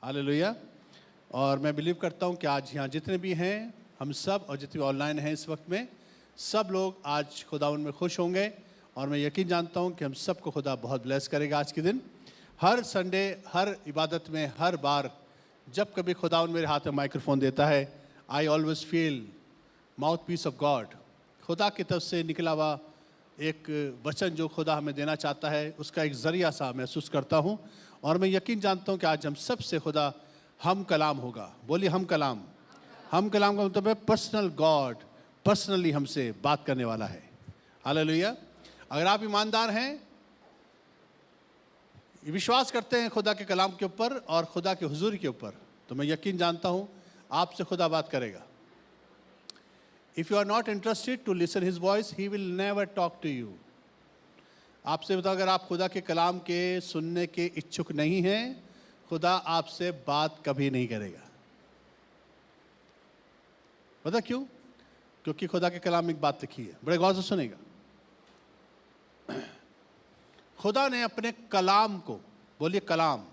Hallelujah. और मैं believe करता हूँ कि आज यहाँ जितने भी हैं हम सब और जितने भी ऑनलाइन हैं इस वक्त में सब लोग आज खुदावन में खुश होंगे और मैं यकीन जानता हूँ कि हम सबको खुदा बहुत ब्लेस करेगा आज के दिन। हर संडे हर इबादत में हर बार जब कभी खुदावन मेरे हाथ में माइक्रोफोन देता है I always feel mouthpiece of God. खुदा की तरफ से निकला हुआ एक वचन जो खुदा हमें देना चाहता है उसका एक ज़रिया सा महसूस करता हूँ और मैं यकीन जानता हूँ कि आज हम सब से खुदा हम कलाम होगा। बोलिए हम कलाम। हम कलाम का मतलब है पर्सनल गॉड पर्सनली हमसे बात करने वाला है। हालेलुया। अगर आप ईमानदार हैं विश्वास करते हैं खुदा के कलाम के ऊपर और खुदा के हुजूर के ऊपर तो मैं यकीन जानता हूँ आपसे खुदा बात करेगा। If you are not interested to listen his voice, he will never talk to you. आपसे बताओ अगर आप खुदा के कलाम के सुनने के इच्छुक नहीं हैं खुदा आपसे बात कभी नहीं करेगा। पता क्यों? क्योंकि खुदा के कलाम में एक बात लिखी है, बड़े गौर से सुनेगा। खुदा ने अपने कलाम को, बोलिए कलाम,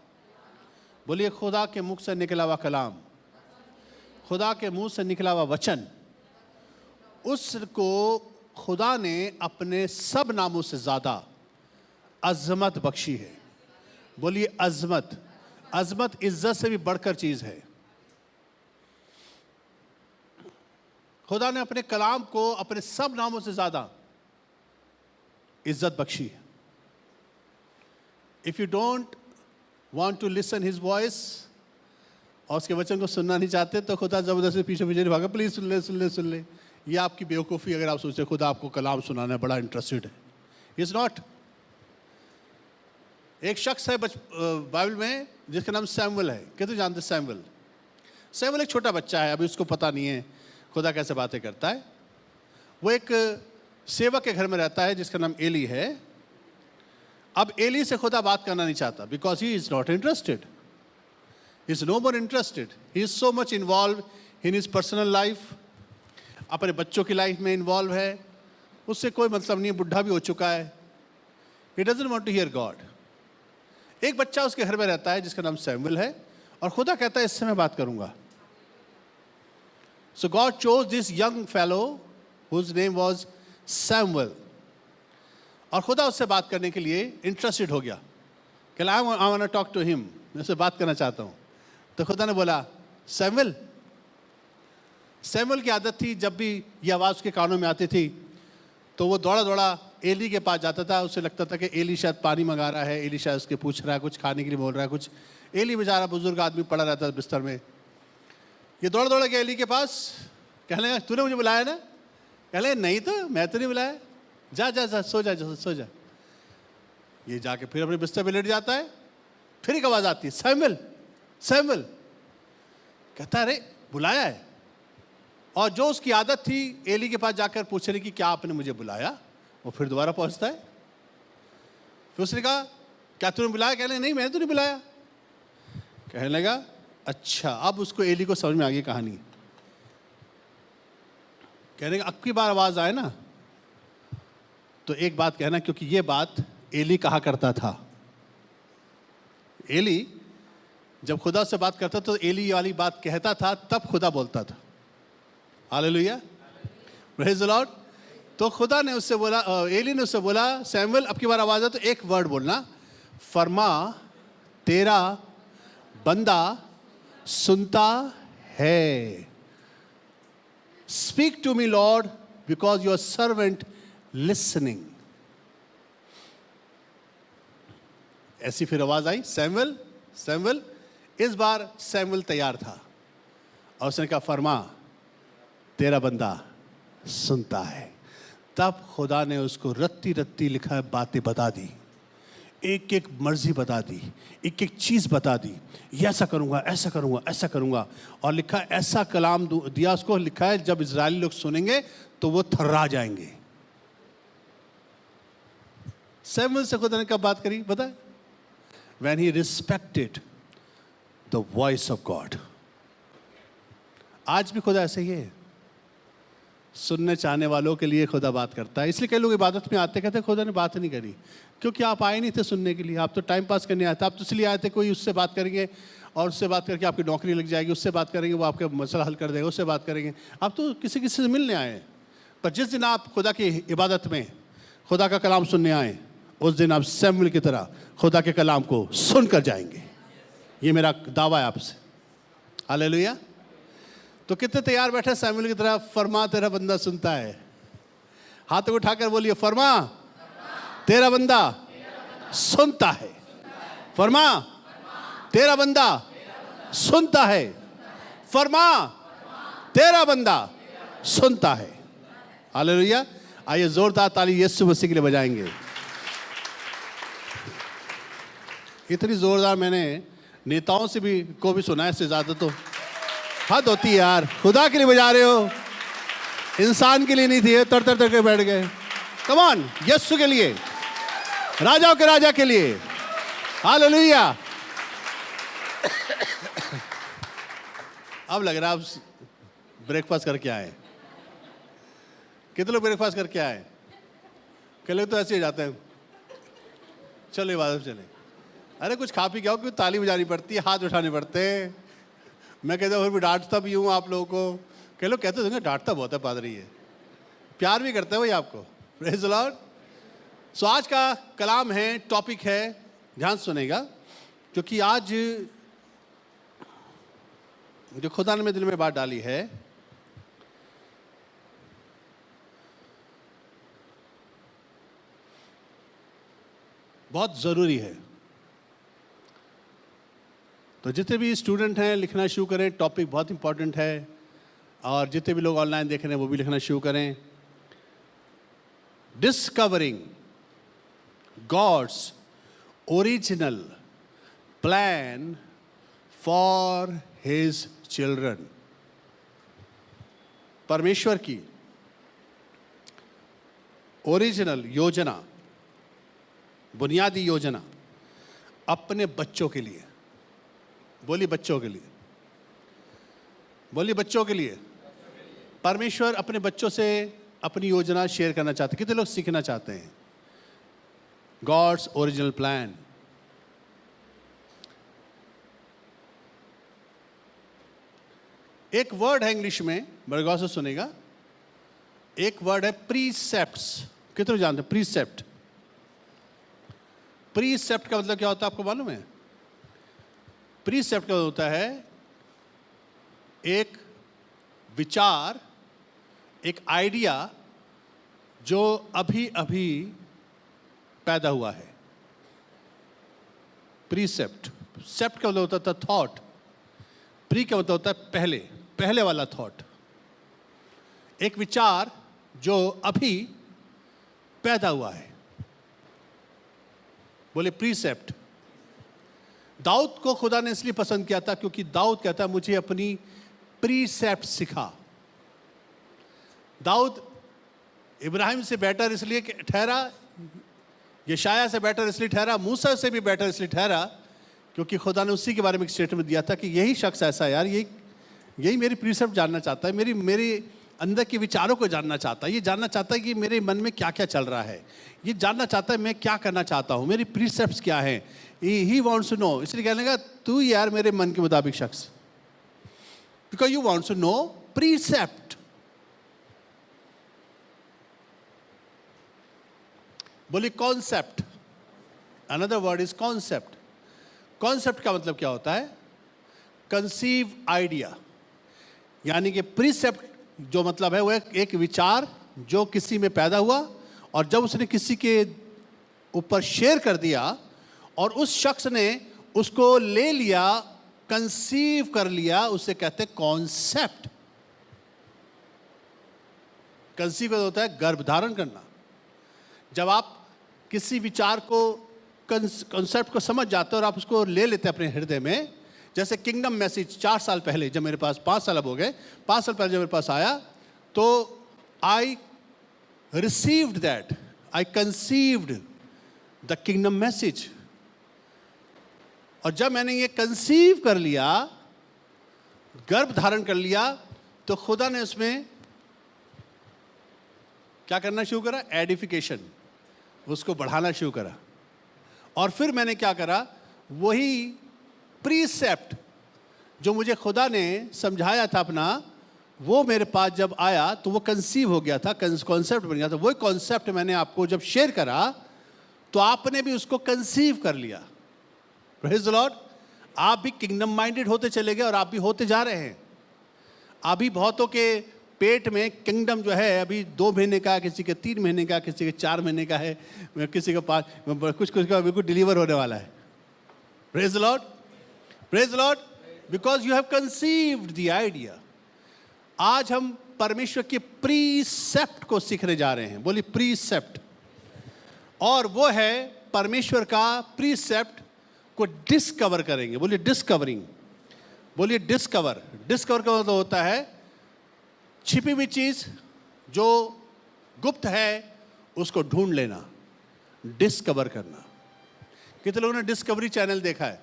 बोलिए खुदा के मुख से निकला हुआ कलाम, खुदा के मुंह से निकला हुआ वचन, उसको खुदा ने अपने सब नामों से ज़्यादा अज़मत बख्शी है। बोलिए अज़मत। अज़मत इज्जत से भी बढ़कर चीज़ है। खुदा ने अपने कलाम को अपने सब नामों से ज़्यादा इज्जत बख्शी है। If you don't want to listen his voice और उसके वचन को सुनना नहीं चाहते तो खुदा ज़बरदस्ती पीछे पीछे भागा, प्लीज़ सुन ले सुन ले सुन ले। ये आपकी बेवकूफ़ी अगर आप सोचते खुदा आपको कलाम सुनाना बड़ा इंटरेस्टेड है। Is not. एक शख्स है बाइबल में जिसका नाम सैमुअल है। कितने जानते सैमुअल? सैमुअल एक छोटा बच्चा है, अभी उसको पता नहीं है खुदा कैसे बातें करता है। वो एक सेवक के घर में रहता है जिसका नाम एली है। अब एली से खुदा बात करना नहीं चाहता because he is not interested, is no more interested, he is so much involve in his personal life. अपने बच्चों की लाइफ में इन्वॉल्व है, उससे कोई मतलब नहीं है, बुढ़ा भी हो चुका है। He doesn't want to hear God. एक बच्चा उसके घर में रहता है जिसका नाम सैमुअल है और खुदा कहता है इससे मैं बात करूंगा। So God chose this young fellow whose name was Samuel और खुदा उससे बात करने के लिए इंटरेस्टेड हो गया कि I want to talk to him, मैं उससे बात करना चाहता हूँ। तो खुदा ने बोला सैमुअल। सैमुअल की आदत थी जब भी ये आवाज़ उसके कानों में आती थी तो वो दौड़ा दौड़ा एली के पास जाता था। उसे लगता था कि एली शायद पानी मंगा रहा है, एली शायद उसके पूछ रहा है, कुछ खाने के लिए बोल रहा है कुछ। एली बेचारा बुजुर्ग आदमी पड़ा रहता था बिस्तर में। ये दौड़ दौड़ गया एली के पास, कहने लगा तूने मुझे बुलाया ना? कहले नहीं तो मैं तो नहीं बुलाया, जा जा जा सो जा सो जा। ये जाके फिर अपने बिस्तर पर लेट जाता है। फिर एक आवाज़ आती है सैमुअल सैमुअल। कहता है अरे बुलाया है। और जो उसकी आदत थी एली के पास जाकर पूछने की क्या आपने मुझे बुलाया, वो फिर दोबारा पहुंचता है। फिर उसने कहा क्या तूने बुलाया? कहने नहीं मैंने तो नहीं बुलाया। कहने लगा अच्छा। अब उसको एली को समझ में आ गई कहानी। कहने का अब की बार आवाज आए ना तो एक बात कहना, क्योंकि ये बात एली कहा करता था। एली जब खुदा से बात करता तो एली वाली बात कहता था तब खुदा बोलता था। Hallelujah, praise the Lord. तो खुदा ने उससे बोला, एली ने उससे बोला सैमुअल अब की बार आवाज़ है तो एक वर्ड बोलना, फरमा तेरा बंदा सुनता है। Speak to me Lord because your servant listening. ऐसी फिर आवाज आई सैमुअल सैमुअल। इस बार सैमुअल तैयार था और उसने कहा फरमा तेरा बंदा सुनता है। तब खुदा ने उसको रत्ती रत्ती लिखा है बातें बता दी, एक एक मर्जी बता दी, एक एक चीज़ बता दी। ये ऐसा करूँगा ऐसा करूँगा ऐसा करूँगा। और लिखा ऐसा कलाम दिया उसको, लिखा है जब इजरायली लोग सुनेंगे तो वो थर्रा जाएंगे। सैमुअल से खुदा ने कब बात करी पता है? When he respected the voice of God। आज भी खुदा ऐसे ही है। सुनने चाहने वालों के लिए खुदा बात करता है। इसलिए कई लोग इबादत में आते कहते खुदा ने बात नहीं करी, क्योंकि आप आए नहीं थे सुनने के लिए, आप तो टाइम पास करने आए थे। आप तो इसलिए आए थे कोई उससे बात करेंगे और उससे बात करके आपकी नौकरी लग जाएगी, उससे बात करेंगे वो आपका मसला हल कर देगा, उससे बात करेंगे। आप तो किसी किसी से मिलने आए हैं। पर जिस दिन आप खुदा की इबादत में खुदा का कलाम सुनने आए, उस दिन आप सैमुएल की तरह खुदा के कलाम को सुनकर जाएंगे। ये मेरा दावा है आपसे। हालेलुया। तो कितने तैयार बैठे सैमुएल की तरह? फरमा तेरा बंदा सुनता है। हाथ उठाकर बोलिए, फरमा तेरा बंदा सुनता है। फरमा तेरा बंदा सुनता है। फरमा तेरा बंदा सुनता है। हालेलुया। आइए जोरदार ताली यीशु मसीह के लिए बजाएंगे। इतनी जोरदार मैंने नेताओं से भी को भी सुना है, इससे ज्यादा तो हद होती है यार। खुदा के लिए बजा रहे हो, इंसान के लिए नहीं थी, तर तर तर के बैठ गए। कम ऑन, यीशु के लिए, राजाओं के राजा के लिए। हालेलुया। अब लग रहा है आप ब्रेकफास्ट करके आए। कितने लोग ब्रेकफास्ट करके आए? कई लोग तो ऐसे ही जाते हैं, चलो इबादत चले। अरे कुछ खा पी के आओ, क्यों ताली बजानी पड़ती है, हाथ उठाने पड़ते हैं। मैं कहता हूँ फिर भी डांटता भी हूँ आप लोगों को। कई लोग कहते होंगे डांटता बहुत है पादरी है, प्यार भी करते हैं वही आपको। Praise the Lord. सो आज का कलाम है, टॉपिक है, ध्यान सुनेगा, क्योंकि आज जो खुदा ने मेरे दिल में बात डाली है, बहुत ज़रूरी है। तो जितने भी स्टूडेंट हैं लिखना शुरू करें, टॉपिक बहुत इंपॉर्टेंट है। और जितने भी लोग ऑनलाइन देख रहे हैं वो भी लिखना शुरू करें। Discovering God's original plan for his children. परमेश्वर की ओरिजिनल योजना, बुनियादी योजना अपने बच्चों के लिए। बोलिए बच्चों के लिए, बोलिए बच्चों के लिए। परमेश्वर अपने बच्चों से अपनी योजना शेयर करना चाहते हैं। कितने लोग सीखना चाहते हैं गॉड्स ओरिजिनल प्लान? एक वर्ड है इंग्लिश में, बड़े गौर से सुनेगा। एक वर्ड है प्रीसेप्ट्स। कितने लोग जानते हैं प्रीसेप्ट? प्रीसेप्ट का मतलब क्या होता है आपको मालूम है? प्रीसेप्ट का होता है एक विचार, एक आइडिया जो अभी अभी पैदा हुआ है। प्रीसेप्ट, सेप्ट का मतलब होता था थॉट, प्री का मतलब होता है पहले, पहले वाला थॉट। एक विचार जो अभी पैदा हुआ है। बोले प्रीसेप्ट। दाऊद को खुदा ने इसलिए पसंद किया था क्योंकि दाऊद कहता है मुझे अपनी प्रीसेप्ट सिखा। दाऊद इब्राहिम से बेटर इसलिए ठहरा, यशाया से बेटर इसलिए ठहरा, मूसा से भी बेटर इसलिए ठहरा क्योंकि खुदा ने उसी के बारे में एक स्टेटमेंट दिया था कि यही शख्स ऐसा है यार, यही मेरी प्रीसेप्ट जानना चाहता है, मेरी अंदर के विचारों को जानना चाहता है, ये जानना चाहता है कि मेरे मन में क्या क्या चल रहा है, ये जानना चाहता है मैं क्या करना चाहता हूँ, मेरी प्रीसेप्ट्स क्या हैं, ही वांट्स टू नो। इसलिए कहने लगा तू यार मेरे मन के मुताबिक शख्स, because you wants to know precept. बोली concept, another word is concept. Concept का मतलब क्या होता है? कंसीव आइडिया, यानी कि प्रीसेप्ट जो मतलब है वो एक विचार जो किसी में पैदा हुआ और जब उसने किसी के ऊपर शेयर कर दिया और उस शख्स ने उसको ले लिया, कंसीव कर लिया, उसे कहते हैं कॉन्सेप्ट। कंसीव होता है गर्भ धारण करना। जब आप किसी विचार को, कॉन्सेप्ट को समझ जाते हो और आप उसको ले लेते हैं अपने हृदय में, जैसे किंगडम मैसेज 4 साल पहले जब मेरे पास, 5 साल अब हो गए, 5 साल पहले जब मेरे पास आया तो I received that, I conceived the kingdom message. और जब मैंने ये कंसीव कर लिया, गर्भ धारण कर लिया, तो खुदा ने उसमें क्या करना शुरू करा? एडिफिकेशन, उसको बढ़ाना शुरू करा। और फिर मैंने क्या करा, वही प्रीसेप्ट जो मुझे खुदा ने समझाया था अपना, वो मेरे पास जब आया तो वो कंसीव हो गया था, कॉन्सेप्ट बन गया था। वही कॉन्सेप्ट मैंने आपको जब शेयर करा तो आपने भी उसको कंसीव कर लिया। Praise the Lord. आप भी किंगडम माइंडेड होते चले गए और आप भी होते जा रहे हैं। अभी बहुतों के पेट में किंगडम जो है अभी 2 महीने का, किसी के 3 महीने का, किसी के 4 महीने का है, किसी का 5, कुछ का बिल्कुल डिलीवर होने वाला है। Praise the Lord, praise the Lord, because you have conceived the idea. आज हम परमेश्वर के प्रीसेप्ट को सीखने जा रहे हैं। बोलिए प्रीसेप्ट। और वो है परमेश्वर का प्रीसेप्ट को डिस्कवर करेंगे। बोलिए डिस्कवरिंग। बोलिए डिस्कवर। डिस्कवर का मतलब होता है छिपी हुई चीज जो गुप्त है उसको ढूंढ लेना, डिस्कवर करना। कितने लोगों ने डिस्कवरी चैनल देखा है?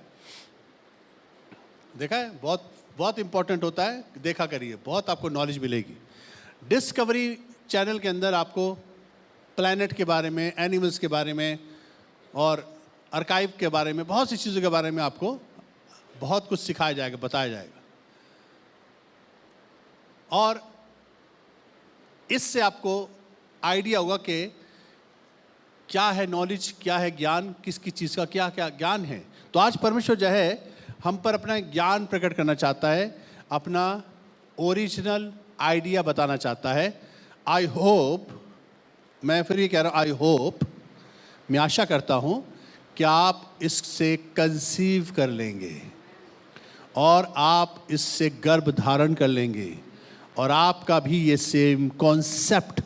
देखा है? बहुत बहुत इंपॉर्टेंट होता है, देखा करिए, बहुत आपको नॉलेज मिलेगी। डिस्कवरी चैनल के अंदर आपको प्लैनेट के बारे में, एनिमल्स के बारे में और आर्काइव के बारे में, बहुत सी चीज़ों के बारे में आपको बहुत कुछ सिखाया जाएगा, बताया जाएगा। और इससे आपको आइडिया होगा कि क्या है नॉलेज, क्या है ज्ञान, किसकी चीज़ का क्या क्या ज्ञान है। तो आज परमेश्वर जो है हम पर अपना ज्ञान प्रकट करना चाहता है, अपना ओरिजिनल आइडिया बताना चाहता है। आई होप, मैं फिर ये कह रहा हूँ, आई होप, मैं आशा करता हूँ कि आप इससे कंसीव कर लेंगे और आप इससे गर्भ धारण कर लेंगे और आपका भी ये सेम कॉन्सेप्ट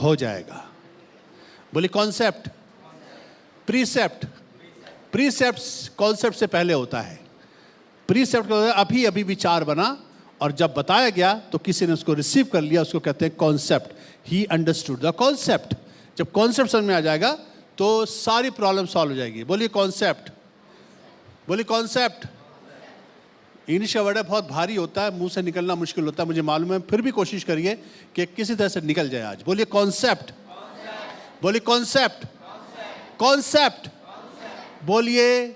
हो जाएगा। बोलिए कॉन्सेप्ट। प्रीसेप्ट, प्रीसेप्ट कॉन्सेप्ट से पहले होता है। प्रीसेप्ट का अभी अभी विचार बना और जब बताया गया तो किसी ने उसको रिसीव कर लिया, उसको कहते हैं concept. He understood the concept. जब कॉन्सेप्ट समझ में आ जाएगा तो सारी प्रॉब्लम सॉल्व हो जाएगी। बोलिए कॉन्सेप्ट। बोलिए कॉन्सेप्ट। इंग्लिश का वर्ड है, बहुत भारी होता है, मुंह से निकलना मुश्किल होता है, मुझे मालूम है, फिर भी कोशिश करिए कि किसी तरह से निकल जाए आज। बोलिए कॉन्सेप्ट। बोलिए कॉन्सेप्ट। कॉन्सेप्ट। बोलिए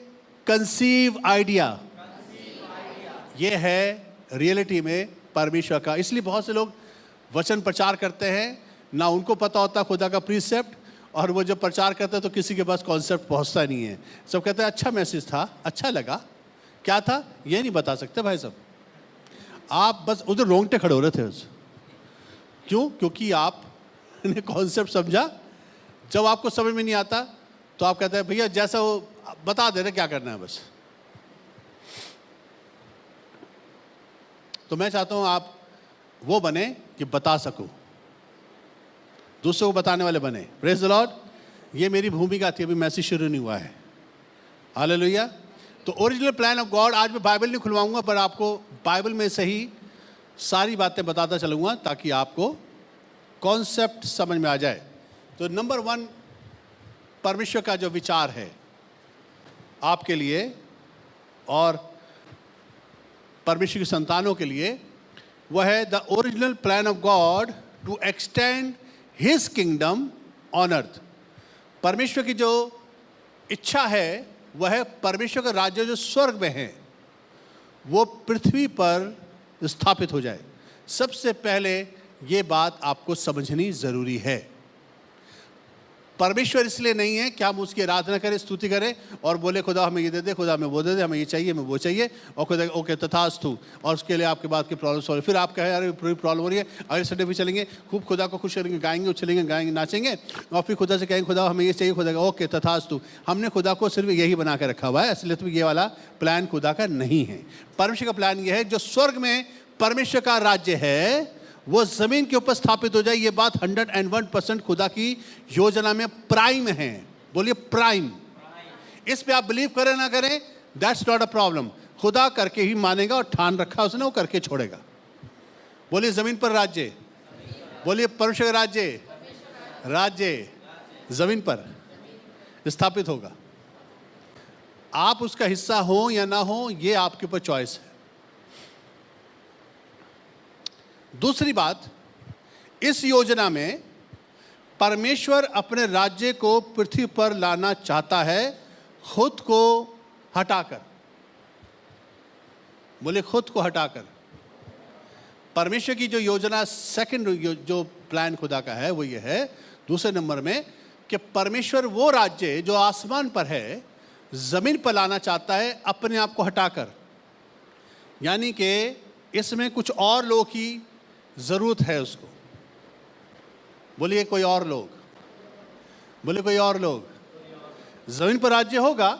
कंसीव आइडिया। ये है रियलिटी में परमेश्वर का। इसलिए बहुत से लोग वचन प्रचार करते हैं, ना उनको पता होता खुदा का प्रीसेप्ट, और वो जब प्रचार करते हैं तो किसी के पास कॉन्सेप्ट पहुंचता नहीं है। सब कहते हैं अच्छा मैसेज था, अच्छा लगा, क्या था ये नहीं बता सकते भाई साहब। आप बस उधर रोंगटे खड़े हो रहे थे उस। क्यों? क्योंकि आपने कॉन्सेप्ट समझा। जब आपको समझ में नहीं आता तो आप कहते हैं भैया जैसा वो बता दे रहे क्या करना है बस। तो मैं चाहता हूं आप वो बने कि बता सको, दूसरों को बताने वाले बने। Praise the Lord. ये मेरी भूमिका थी, अभी मैसेज शुरू नहीं हुआ है। हालेलुया। तो ओरिजिनल प्लान ऑफ गॉड, आज मैं बाइबल नहीं खुलवाऊंगा पर आपको बाइबल में से ही सारी बातें बताता चलूंगा ताकि आपको कॉन्सेप्ट समझ में आ जाए। तो नंबर 1 परमेश्वर का जो विचार है आपके लिए और परमेश्वर की संतानों के लिए, वह है the original plan of God to extend his kingdom on earth. परमेश्वर की जो इच्छा है वह है परमेश्वर का राज्य जो स्वर्ग में है वो पृथ्वी पर स्थापित हो जाए। सबसे पहले ये बात आपको समझनी जरूरी है। परमेश्वर इसलिए नहीं है कि हम उसकी आराधना करें, स्तुति करें और बोले खुदा हमें ये दे दे, खुदा हमें वो दे दे, हमें ये चाहिए, हमें वो चाहिए, और खुदा ओके तथास्तु, और उसके लिए आपके बाद की प्रॉब्लम सॉल्व। फिर आप कहें अरे पूरी प्रॉब्लम हो रही है, अगले संडे भी चलेंगे, खूब खुदा को खुश करेंगे, गाएंगे, उछलेंगे, गाएंगे, नाचेंगे, और फिर खुदा से कहेंगे खुदा हमें ये चाहिए, खुदा ओके तथास्तु। हमने खुदा को सिर्फ यही बना के रखा हुआ है, इसलिए तो ये वाला प्लान खुदा का नहीं है। परमेश्वर का प्लान ये है जो स्वर्ग में परमेश्वर का राज्य है वो जमीन के ऊपर स्थापित हो जाए। ये बात 101% खुदा की योजना में प्राइम है। बोलिए प्राइम। इस पे आप बिलीव करें ना करें, दैट्स नॉट अ प्रॉब्लम। खुदा करके ही मानेगा और ठान रखा उसने, वो करके छोड़ेगा। बोलिए जमीन पर राज्य। बोलिए परमेश्वर का राज्य, राज्य जमीन पर स्थापित होगा। आप उसका हिस्सा हो या ना हो ये आपके ऊपर चॉइस है। दूसरी बात, इस योजना में परमेश्वर अपने राज्य को पृथ्वी पर लाना चाहता है, खुद को हटाकर। बोले खुद को हटाकर। परमेश्वर की जो योजना, सेकंड जो प्लान खुदा का है वो ये है, दूसरे नंबर में, कि परमेश्वर वो राज्य जो आसमान पर है जमीन पर लाना चाहता है अपने आप को हटाकर। यानी कि इसमें कुछ और लोगों की जरूरत है उसको। बोलिए कोई और लोग, बोले कोई और लोग। जमीन पर राज्य होगा,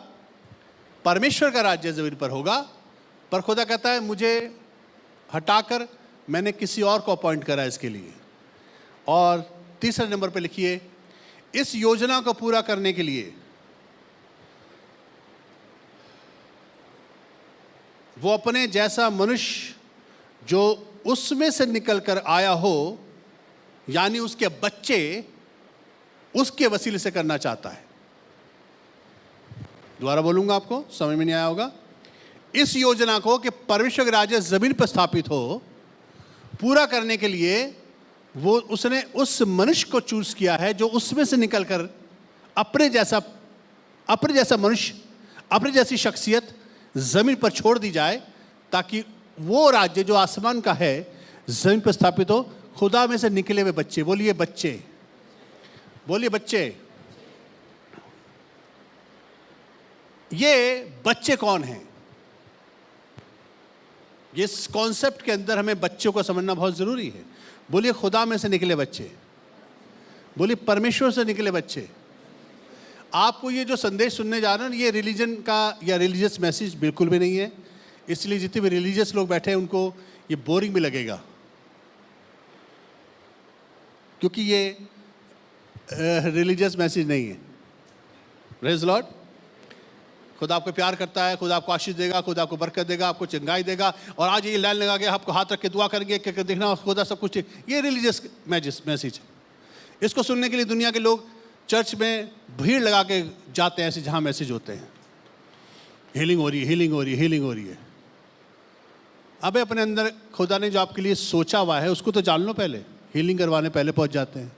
परमेश्वर का राज्य जमीन पर होगा, पर खुदा कहता है मुझे हटाकर मैंने किसी और को अपॉइंट करा इसके लिए। और तीसरे नंबर पे लिखिए, इस योजना को पूरा करने के लिए वो अपने जैसा मनुष्य जो उसमें से निकलकर आया हो, यानी उसके बच्चे, उसके वसीले से करना चाहता है। दोबारा बोलूंगा, आपको समझ में नहीं आया होगा। इस योजना को कि परमेश्वर का राज्य जमीन पर स्थापित हो, पूरा करने के लिए वो उसने उस मनुष्य को चूज किया है जो उसमें से निकलकर अपने जैसा मनुष्य, अपनी जैसी शख्सियत जमीन पर छोड़ दी जाए, ताकि वो राज्य जो आसमान का है जमीन पर स्थापित हो। खुदा में से निकले हुए बच्चे, बोलिए बच्चे, बोलिए बच्चे। ये बच्चे कौन हैं? इस कॉन्सेप्ट के अंदर हमें बच्चों को समझना बहुत जरूरी है। बोलिए खुदा में से निकले बच्चे, बोलिए परमेश्वर से निकले बच्चे। आपको ये जो संदेश सुनने जा रहे हैं, ये रिलीजन का या रिलीजियस मैसेज बिल्कुल भी नहीं है। इसलिए जितने भी रिलीजियस लोग बैठे हैं उनको ये बोरिंग भी लगेगा, क्योंकि ये रिलीजियस मैसेज नहीं है। Praise Lord. खुदा आपको प्यार करता है, खुदा आपको आशीष देगा, खुदा आपको बरकत देगा, आपको चंगाई देगा। और आज ये लाइन लगा के आपको हाथ रख के दुआ करेंगे कि देखना खुदा सब कुछ, ये रिलीजियस मैसेज है। इसको सुनने के लिए दुनिया के लोग चर्च में भीड़ लगा के जाते हैं, ऐसे जहाँ मैसेज होते हैं, हीलिंग हो रही है, हीलिंग हो रही है, हीलिंग हो रही है। अबे अपने अंदर खुदा ने जो आपके लिए सोचा हुआ है उसको तो जान लो पहले। हीलिंग करवाने पहले पहुंच जाते हैं।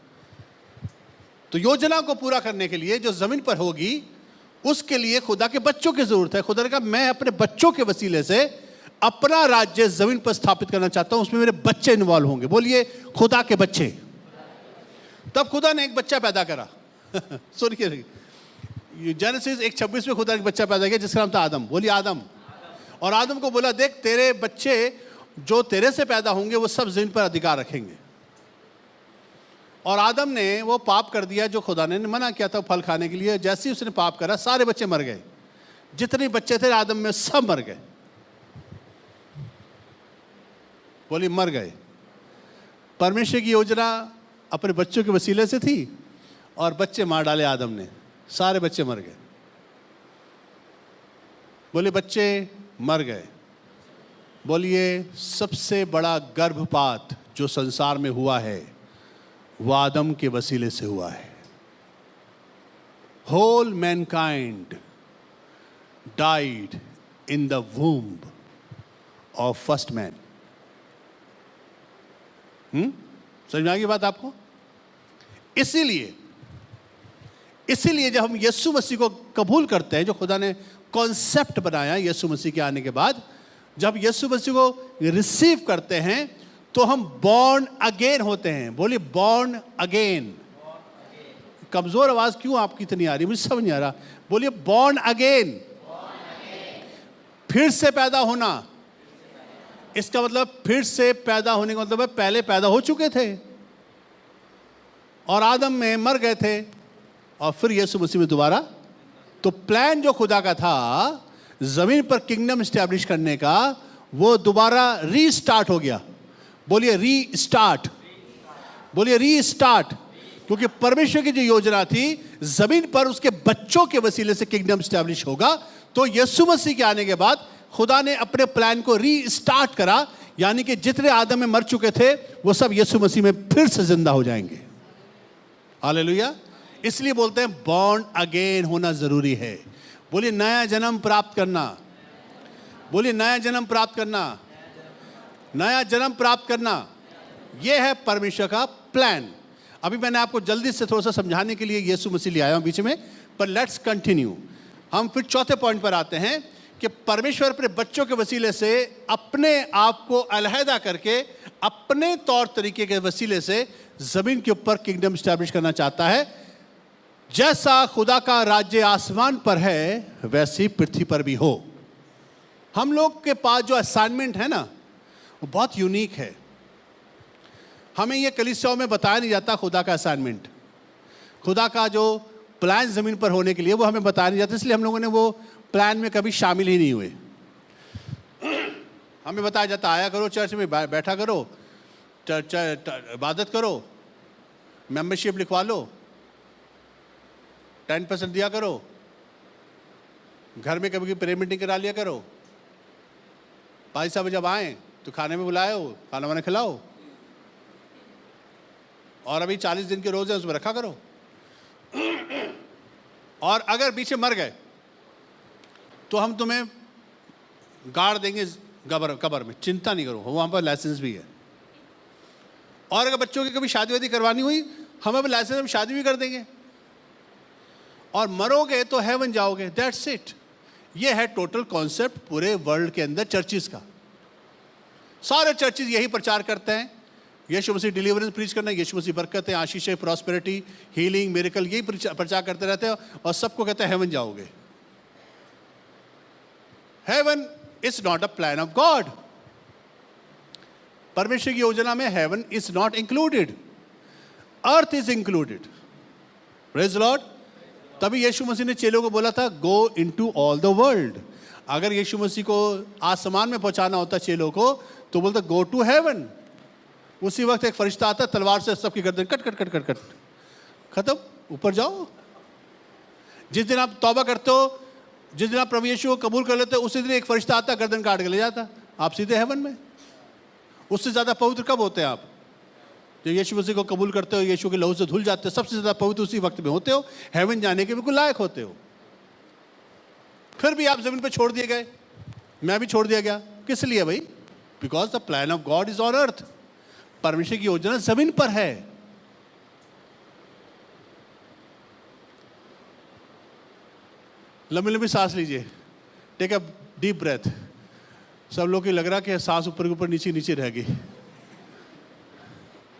तो योजना को पूरा करने के लिए जो जमीन पर होगी, उसके लिए खुदा के बच्चों की जरूरत है। खुदा ने कहा मैं अपने बच्चों के वसीले से अपना राज्य जमीन पर स्थापित करना चाहता हूं, उसमें मेरे बच्चे इन्वॉल्व होंगे। बोलिए खुदा के बच्चे। तब खुदा ने एक बच्चा पैदा करा। सुनिए, जेनेसिस 1:26 में खुदा ने एक बच्चा पैदा किया जिसका नाम था आदम। बोलिए आदम। और आदम को बोला देख तेरे बच्चे जो तेरे से पैदा होंगे वो सब जमीन पर अधिकार रखेंगे। और आदम ने वो पाप कर दिया जो खुदा ने मना किया था फल खाने के लिए। जैसे ही उसने पाप करा सारे बच्चे मर गए, जितने बच्चे थे आदम में सब मर गए। बोलिए मर गए। परमेश्वर की योजना अपने बच्चों के वसीले से थी और बच्चे मार डाले आदम ने, सारे बच्चे मर गए। बोलिए बच्चे मर गए। बोलिए सबसे बड़ा गर्भपात जो संसार में हुआ है वो आदम के वसीले से हुआ है। Whole mankind died in the womb of first man. समझ में आ गई बात आपको? इसीलिए जब हम यीशु मसीह को कबूल करते हैं, जो खुदा ने कॉन्सेप्ट बनाया यीशु मसीह के आने के बाद, जब यीशु मसीह को रिसीव करते हैं तो हम बॉर्न अगेन होते हैं। बोलिए बॉर्न अगेन। कमजोर आवाज क्यों आपकी इतनी आ रही, मुझे समझ नहीं आ रहा। बोलिए बॉर्न अगेन, फिर से पैदा होना। इसका मतलब फिर से पैदा होने का मतलब है पहले पैदा हो चुके थे और आदम में मर गए थे और फिर यीशु मसीह में दोबारा। तो प्लान जो खुदा का था जमीन पर किंगडम स्टैब्लिश करने का, वो दोबारा रीस्टार्ट हो गया। बोलिए रीस्टार्ट, बोलिए रीस्टार्ट। क्योंकि परमेश्वर की जो योजना थी जमीन पर उसके बच्चों के वसीले से किंगडम स्टैब्लिश होगा, तो यीशु मसीह के आने के बाद खुदा ने अपने प्लान को रीस्टार्ट करा। यानी कि जितने आदम में मर चुके थे वो सब यीशु मसीह में फिर से जिंदा हो जाएंगे। हालेलुया। इसलिए बोलते हैं बॉर्न अगेन होना जरूरी है। बोलिए नया जन्म प्राप्त करना। बोलिए नया जन्म प्राप्त करना, नया जन्म प्राप्त करना। यह है परमेश्वर का प्लान। अभी मैंने आपको जल्दी से थोड़ा सा समझाने के लिए यीशु मसीह ले आया हूं बीच में, पर लेट्स कंटिन्यू। हम फिर चौथे पॉइंट पर आते हैं कि परमेश्वर अपने बच्चों के वसीले से अपने आप को अलहदा करके अपने तौर तरीके के वसीले से जमीन के ऊपर किंगडम स्टैब्लिश करना चाहता है। जैसा खुदा का राज्य आसमान पर है वैसी पृथ्वी पर भी हो। हम लोग के पास जो असाइनमेंट है ना वो बहुत यूनिक है। हमें ये कलीसियाओं में बताया नहीं जाता खुदा का असाइनमेंट, खुदा का जो प्लान ज़मीन पर होने के लिए वो हमें बताया नहीं जाता, इसलिए हम लोगों ने वो प्लान में कभी शामिल ही नहीं हुए। हमें बताया जाता आया करो चर्च में, बैठा करो, इबादत करो, मेंबरशिप लिखवा लो, 10% दिया करो, घर में कभी प्रेयर मीटिंग करा लिया करो, भाई साहब जब आए तो खाने में बुलाओ, खाना वाना खिलाओ, और अभी 40 दिन के रोज़ है उसमें रखा करो। और अगर पीछे मर गए तो हम तुम्हें गाड़ देंगे कब्र में, चिंता नहीं करो, वहाँ पर लाइसेंस भी है। और अगर बच्चों की कभी शादी वादी करवानी हुई हमें लाइसेंस, हम शादी भी कर देंगे। और मरोगे तो हेवन जाओगे, दैट्स इट। ये है टोटल कॉन्सेप्ट पूरे वर्ल्ड के अंदर चर्चिस का। सारे चर्चिस यही प्रचार करते हैं, यीशु मसीह डिलीवरेंस प्रीच करना, यीशु मसीह बरकत, आशीष, प्रॉस्पेरिटी, हीलिंग, मिरेकल, यही प्रचार करते रहते हैं और सबको कहते हैं हेवन जाओगे। Heaven is not a plan of God. परमेश्वर की योजना में heaven is not included, earth is included. Praise the Lord. तभी यीशु मसीह ने चेलों को बोला था go into all the world. अगर यीशु मसीह को आसमान में पहुंचाना होता चेलों को तो बोलता गो टू हेवन। उसी वक्त एक फरिश्ता आता, तलवार से सबकी गर्दन cut cut cut cut cut, खत्म, ऊपर जाओ। जिस दिन आप तौबा करते हो, जिस दिन आप प्रभु यीशु को कबूल कर लेते हो, उसी दिन एक फरिश्ता आता, गर्दन काट के ले जाता, आप सीधे हेवन में। उससे ज़्यादा पवित्र कब होते हैं आप? जब यीशु मसीह को कबूल करते हो, यीशु के लहू से धुल जाते हो, सबसे ज़्यादा पवित्र उसी वक्त में होते हो, हेवन जाने के बिल्कुल लायक होते हो। फिर भी आप ज़मीन पर छोड़ दिए गए, मैं भी छोड़ दिया गया। किस लिए भाई? Because the plan of God is on earth. परमेश्वर की योजना जमीन पर है। लंबी लंबी सांस लीजिए, टेक अ डीप ब्रेथ। सब लोग को लग रहा कि सांस ऊपर के ऊपर नीचे नीचे रह गई।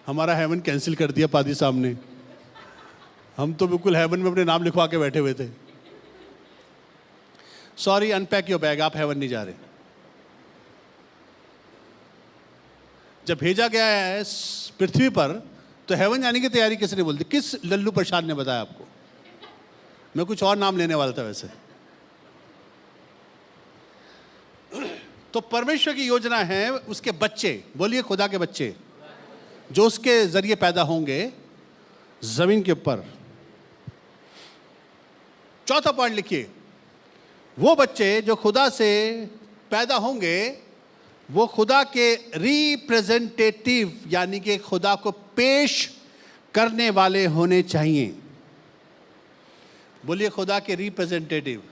हमारा हेवन कैंसिल कर दिया पादी साहब ने। हम तो बिल्कुल हेवन में अपने नाम लिखवा के बैठे हुए थे। सॉरी, अनपैक योर बैग, आप हेवन नहीं जा रहे। जब भेजा गया है पृथ्वी पर तो हेवन जाने की तैयारी किसने बोल दी? किस लल्लू प्रसाद ने बताया आपको? मैं कुछ और नाम लेने वाला था वैसे। तो परमेश्वर की योजना है उसके बच्चे, बोलिए खुदा के बच्चे, जो उसके जरिए पैदा होंगे जमीन के ऊपर। चौथा पॉइंट लिखिए, वो बच्चे जो खुदा से पैदा होंगे वो खुदा के रिप्रेजेंटेटिव, यानी कि खुदा को पेश करने वाले होने चाहिए। बोलिए खुदा के रिप्रेजेंटेटिव।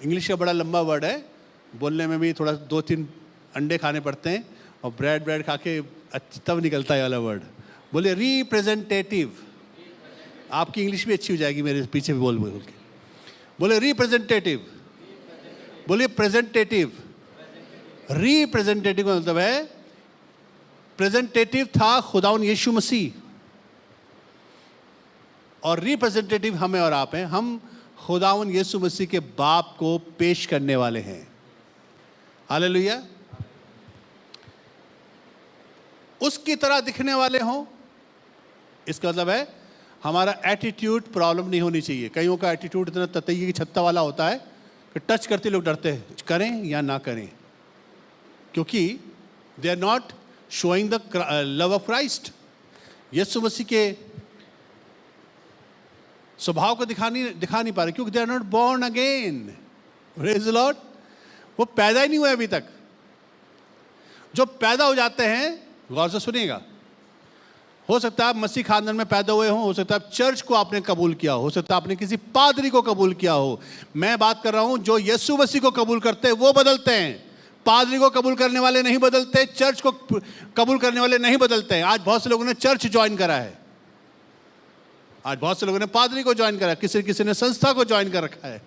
इंग्लिश का बड़ा लंबा वर्ड है, बोलने में भी थोड़ा 2-3 अंडे खाने पड़ते हैं और ब्रेड खा के तब निकलता है वाला वर्ड। बोलिए रिप्रेजेंटेटिव। आपकी इंग्लिश भी अच्छी हो जाएगी मेरे पीछे भी बोल के। बोले रिप्रेजेंटेटिव, बोलिए प्रेजेंटेटिव। रिप्रेजेंटेटिव का मतलब है, प्रेजेंटेटिव था खुदावन यीशु मसीह और रिप्रेजेंटेटिव हमें और आप हैं। हम खुदावन यीशु मसीह के बाप को पेश करने वाले हैं। हालेलुया। उसकी तरह दिखने वाले हों, इसका मतलब है हमारा एटीट्यूड प्रॉब्लम नहीं होनी चाहिए। कईयों का एटीट्यूड इतना ततैये की छत्ता वाला होता है कि टच करते लोग डरते हैं, करें या ना करें, क्योंकि they are not showing the love of Christ. यीशु मसीह के स्वभाव को दिखा नहीं पा रहे, क्योंकि they are not born again. Praise the lord. वो पैदा ही नहीं हुए अभी तक। जो पैदा हो जाते हैं, गौर से सुनिएगा, हो सकता है आप मसीह खानदान में पैदा हुए हो सकता है आप चर्च को आपने कबूल किया हो सकता है आपने किसी पादरी को कबूल किया हो। मैं बात कर रहा हूं जो यीशु मसीह को कबूल करते हैं वो बदलते हैं, पादरी को कबूल करने वाले नहीं बदलते, चर्च को कबूल करने वाले नहीं बदलते। आज बहुत से लोगों ने चर्च ज्वाइन करा है, आज बहुत से लोगों ने पादरी को ज्वाइन करा है, किसी ने संस्था को ज्वाइन कर रखा है,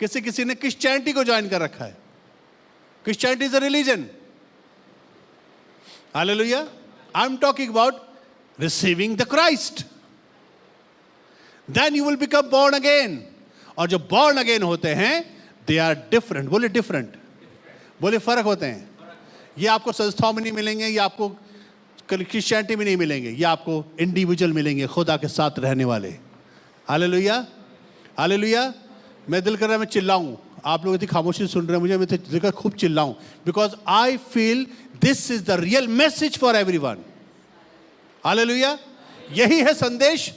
किसी ने क्रिश्चियनिटी को ज्वाइन कर रखा है। Christianity is a religion. Hallelujah. I am talking about receiving the Christ, then you will become born again. और जो बॉर्न अगेन होते हैं, दे आर डिफरेंट। बोले डिफरेंट, बोले फर्क होते हैं। ये आपको संस्थाओं में नहीं मिलेंगे, ये आपको क्रिश्चियनिटी में नहीं मिलेंगे, ये आपको इंडिविजुअल मिलेंगे, खुदा के साथ रहने वाले। Hallelujah, hallelujah. मैं दिल कर रहा है मैं चिल्लाऊं, आप लोग इतनी खामोशी सुन रहे हैं, मुझे दिल कर खूब चिल्लाऊं, because I feel this is the real message for everyone. Hallelujah. यही है संदेश।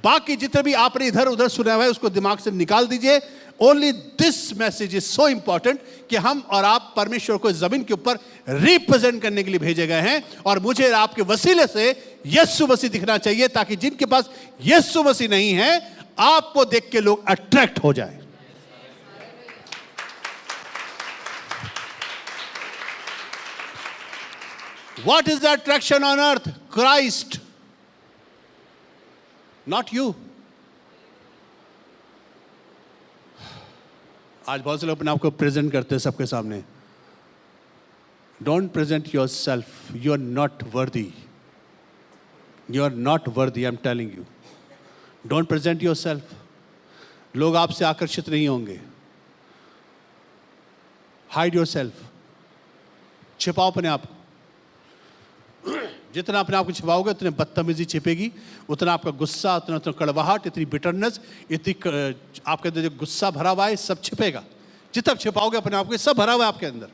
बाकी जितने भी आपने इधर उधर सुना हुआ है उसको दिमाग से निकाल दीजिए। Only this message is so important कि हम और आप परमेश्वर को जमीन के ऊपर रिप्रेजेंट करने के लिए भेजे गए हैं, और मुझे आपके वसीले से यीशु मसीह दिखना चाहिए, ताकि जिनके पास यीशु मसीह नहीं है, आपको देख के लोग अट्रैक्ट हो जाए। What is the attraction on earth? Christ, not you. आज बहुत से लोग अपने आप को प्रेजेंट करते हैं सबके सामने। Don't present yourself. You are not worthy. You are not worthy. I'm telling you. Don't present yourself. लोग आपसे आकर्षित नहीं होंगे। Hide yourself. छिपाओ अपने आप को। जितना अपने आप को छिपाओगे उतने बदतमीजी छिपेगी, उतना आपका गुस्सा, उतना कड़वाहट, इतनी बिटरनेस, इतनी आपके अंदर जो गुस्सा भरा हुआ है सब छिपेगा। जितना छिपाओगे अपने आप को, सब भरा हुआ है आपके अंदर।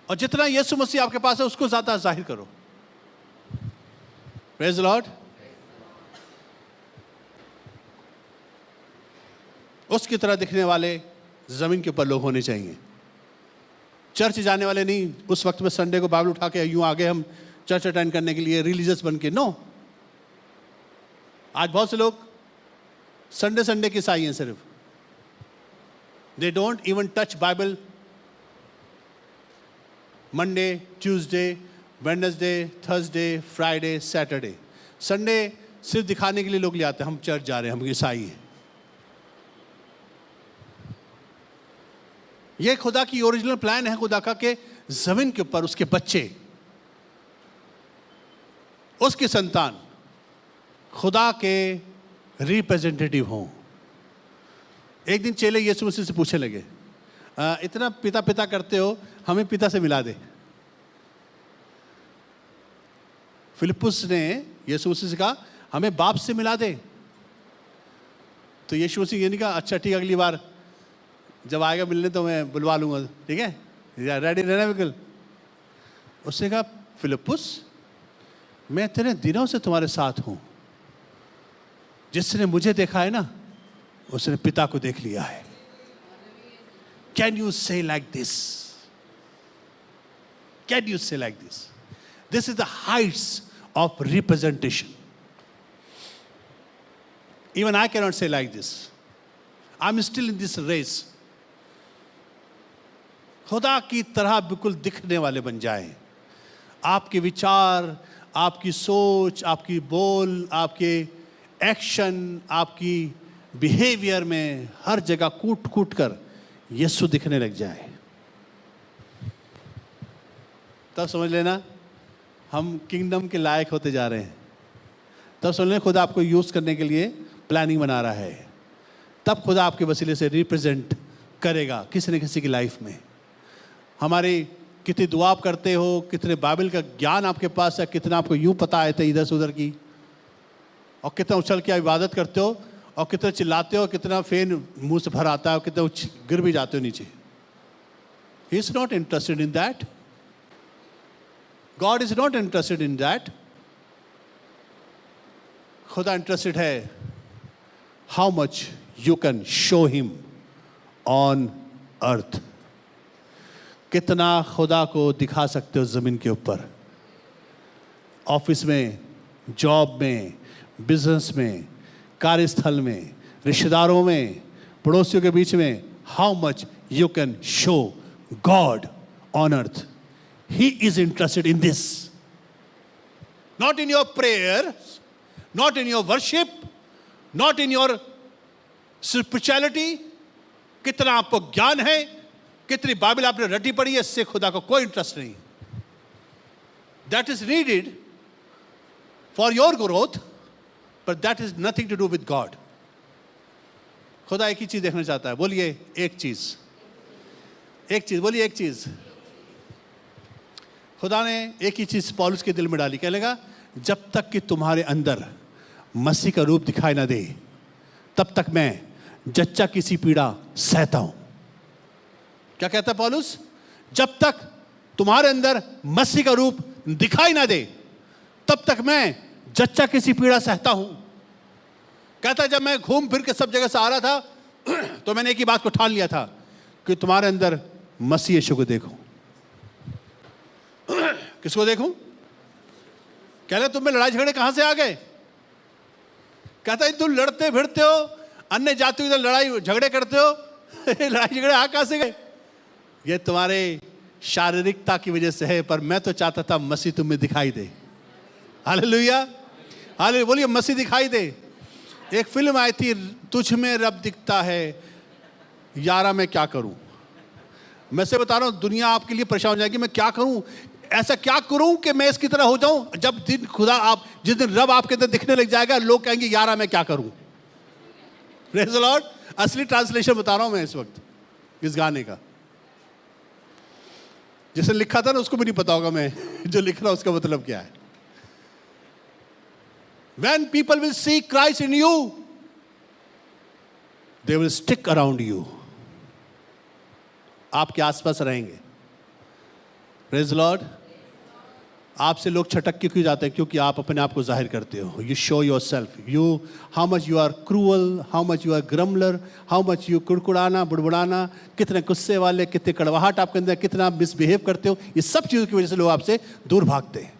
और जितना यीशु मसीह आपके पास है उसको ज्यादा जाहिर करो। Praise the Lord. उसकी तरह दिखने वाले जमीन के ऊपर लोग होने चाहिए। चर्च जाने वाले नहीं, उस वक्त में संडे को बाइबल उठा के यूं आगे हम चर्च अटेंड करने के लिए रिलीजियस बन के। नो, आज बहुत से लोग संडे के ईसाई हैं सिर्फ। They don't even touch Bible Monday, Tuesday, Wednesday, Thursday, Friday, Saturday. Sunday सिर्फ दिखाने के लिए लोग ले आते हैं हम चर्च जा रहे हैं, हम ईसाई हैं। ये खुदा की ओरिजिनल प्लान है, खुदा का, के जमीन के ऊपर उसके बच्चे, उसकी संतान खुदा के रिप्रेजेंटेटिव हों। एक दिन चेले यीशु मसीह से पूछने लगे, इतना पिता पिता करते हो, हमें पिता से मिला दे। फिलिप्पुस ने यीशु मसीह से कहा, हमें बाप से मिला दे। तो यीशु मसीह ये नहीं कहा, अच्छा ठीक, अगली बार जब आएगा मिलने तो मैं बुलवा लूंगा, ठीक है, रेडी रहना बिल्कुल। उसने कहा, फिलिप्पुस, मैं इतने दिनों से तुम्हारे साथ हूं, जिसने मुझे देखा है ना, उसने पिता को देख लिया है। Can you say like this? Can you say like this? This is the heights of representation. Even I can not say like this. I am still in this race. खुदा की तरह बिल्कुल दिखने वाले बन जाएं। आपके विचार, आपकी सोच, आपकी बोल, आपके एक्शन, आपकी बिहेवियर में हर जगह कूट कूट कर यीशु दिखने लग जाए। तब समझ लेना हम किंगडम के लायक होते जा रहे हैं। तब समझ लेना खुदा आपको यूज करने के लिए प्लानिंग बना रहा है। तब खुदा आपके वसीले से रिप्रेजेंट करेगा किसी न किसी की लाइफ में। हमारी कितनी दुआ आप करते हो, कितने बाइबल का ज्ञान आपके पास है, कितना आपको यूं पता है इधर से उधर की, और कितना उछल के इबादत करते हो, और कितना चिल्लाते हो, कितना फेन मुंह से भर आता है, और कितना गिर भी जाते हो नीचे। He is not interested in that. God is not interested in that. खुदा इंटरेस्टेड है how much you can show him on earth. कितना खुदा को दिखा सकते हो ज़मीन के ऊपर, ऑफिस में, जॉब में, बिजनेस में, कार्यस्थल में, रिश्तेदारों में, पड़ोसियों के बीच में, how much you can show God on earth. He is interested in this. Not in your prayer, not in your worship, not in your spirituality. कितना आपको ज्ञान है, कितनी बाइबल आपने रटी पड़ी है, इससे खुदा को कोई इंटरेस्ट नहीं. That is needed for your growth, but that is nothing to do with God. खुदा एक ही चीज देखना चाहता है. बोलिए एक चीज, एक चीज बोलिए, एक चीज. खुदा ने एक ही चीज पौलुस के दिल में डाली. कहने लगा, जब तक कि तुम्हारे अंदर मसीह का रूप दिखाई ना दे, तब तक मैं जच्चा किसी पीड़ा सहता हूं. क्या कहता है पौलुस? जब तक तुम्हारे अंदर मसीह का रूप दिखाई ना दे, तब तक मैं जच्चा किसी पीड़ा सहता हूं. कहता है, जब मैं घूम फिर के सब जगह से आ रहा था तो मैंने एक ही बात को ठान लिया था कि तुम्हारे अंदर मसीह यीशु को देखूं. किसको देखूं? कह रहे तुम में लड़ाई झगड़े कहां से आ गए? कहता है, तुम लड़ते फिरते हो, अन्य जातियों से लड़ाई झगड़े करते हो. लड़ाई झगड़े आ कहां से गए? ये तुम्हारे शारीरिकता की वजह से है, पर मैं तो चाहता था मसीह तुम्हें दिखाई दे. Hallelujah, hallelujah. बोलिए मसीह दिखाई दे. एक फिल्म आई थी, तुझ में रब दिखता है, यारा मैं क्या करूं. मैं से बता रहा हूं, दुनिया आपके लिए परेशान हो जाएगी. मैं क्या करूं, ऐसा क्या करूं कि मैं इसकी तरह हो जाऊं. जब दिन खुदा आप, जिस दिन रब आपके अंदर दिखने लग जाएगा, लोग कहेंगे यारा मैं क्या करूं. Praise the Lord. असली ट्रांसलेशन बता रहा हूं मैं इस वक्त इस गाने का. जिसने लिखा था ना उसको भी नहीं पता होगा मैं जो लिख रहा हूं उसका मतलब क्या है. When people will see Christ in you, they will stick around you. आपके आसपास रहेंगे. Praise the Lord. आपसे लोग छटक के क्यों जाते हैं? क्योंकि आप अपने आप को जाहिर करते हो. You show yourself. How much you are cruel, how much you are grumbler, how much you कुड़कुड़ाना, बुड़बुड़ाना, कितने गुस्से वाले, कितने कड़वाहट आपके अंदर, कितना आप मिसबिहेव करते हो. ये सब चीजों की वजह से लोग आपसे दूर भागते हैं.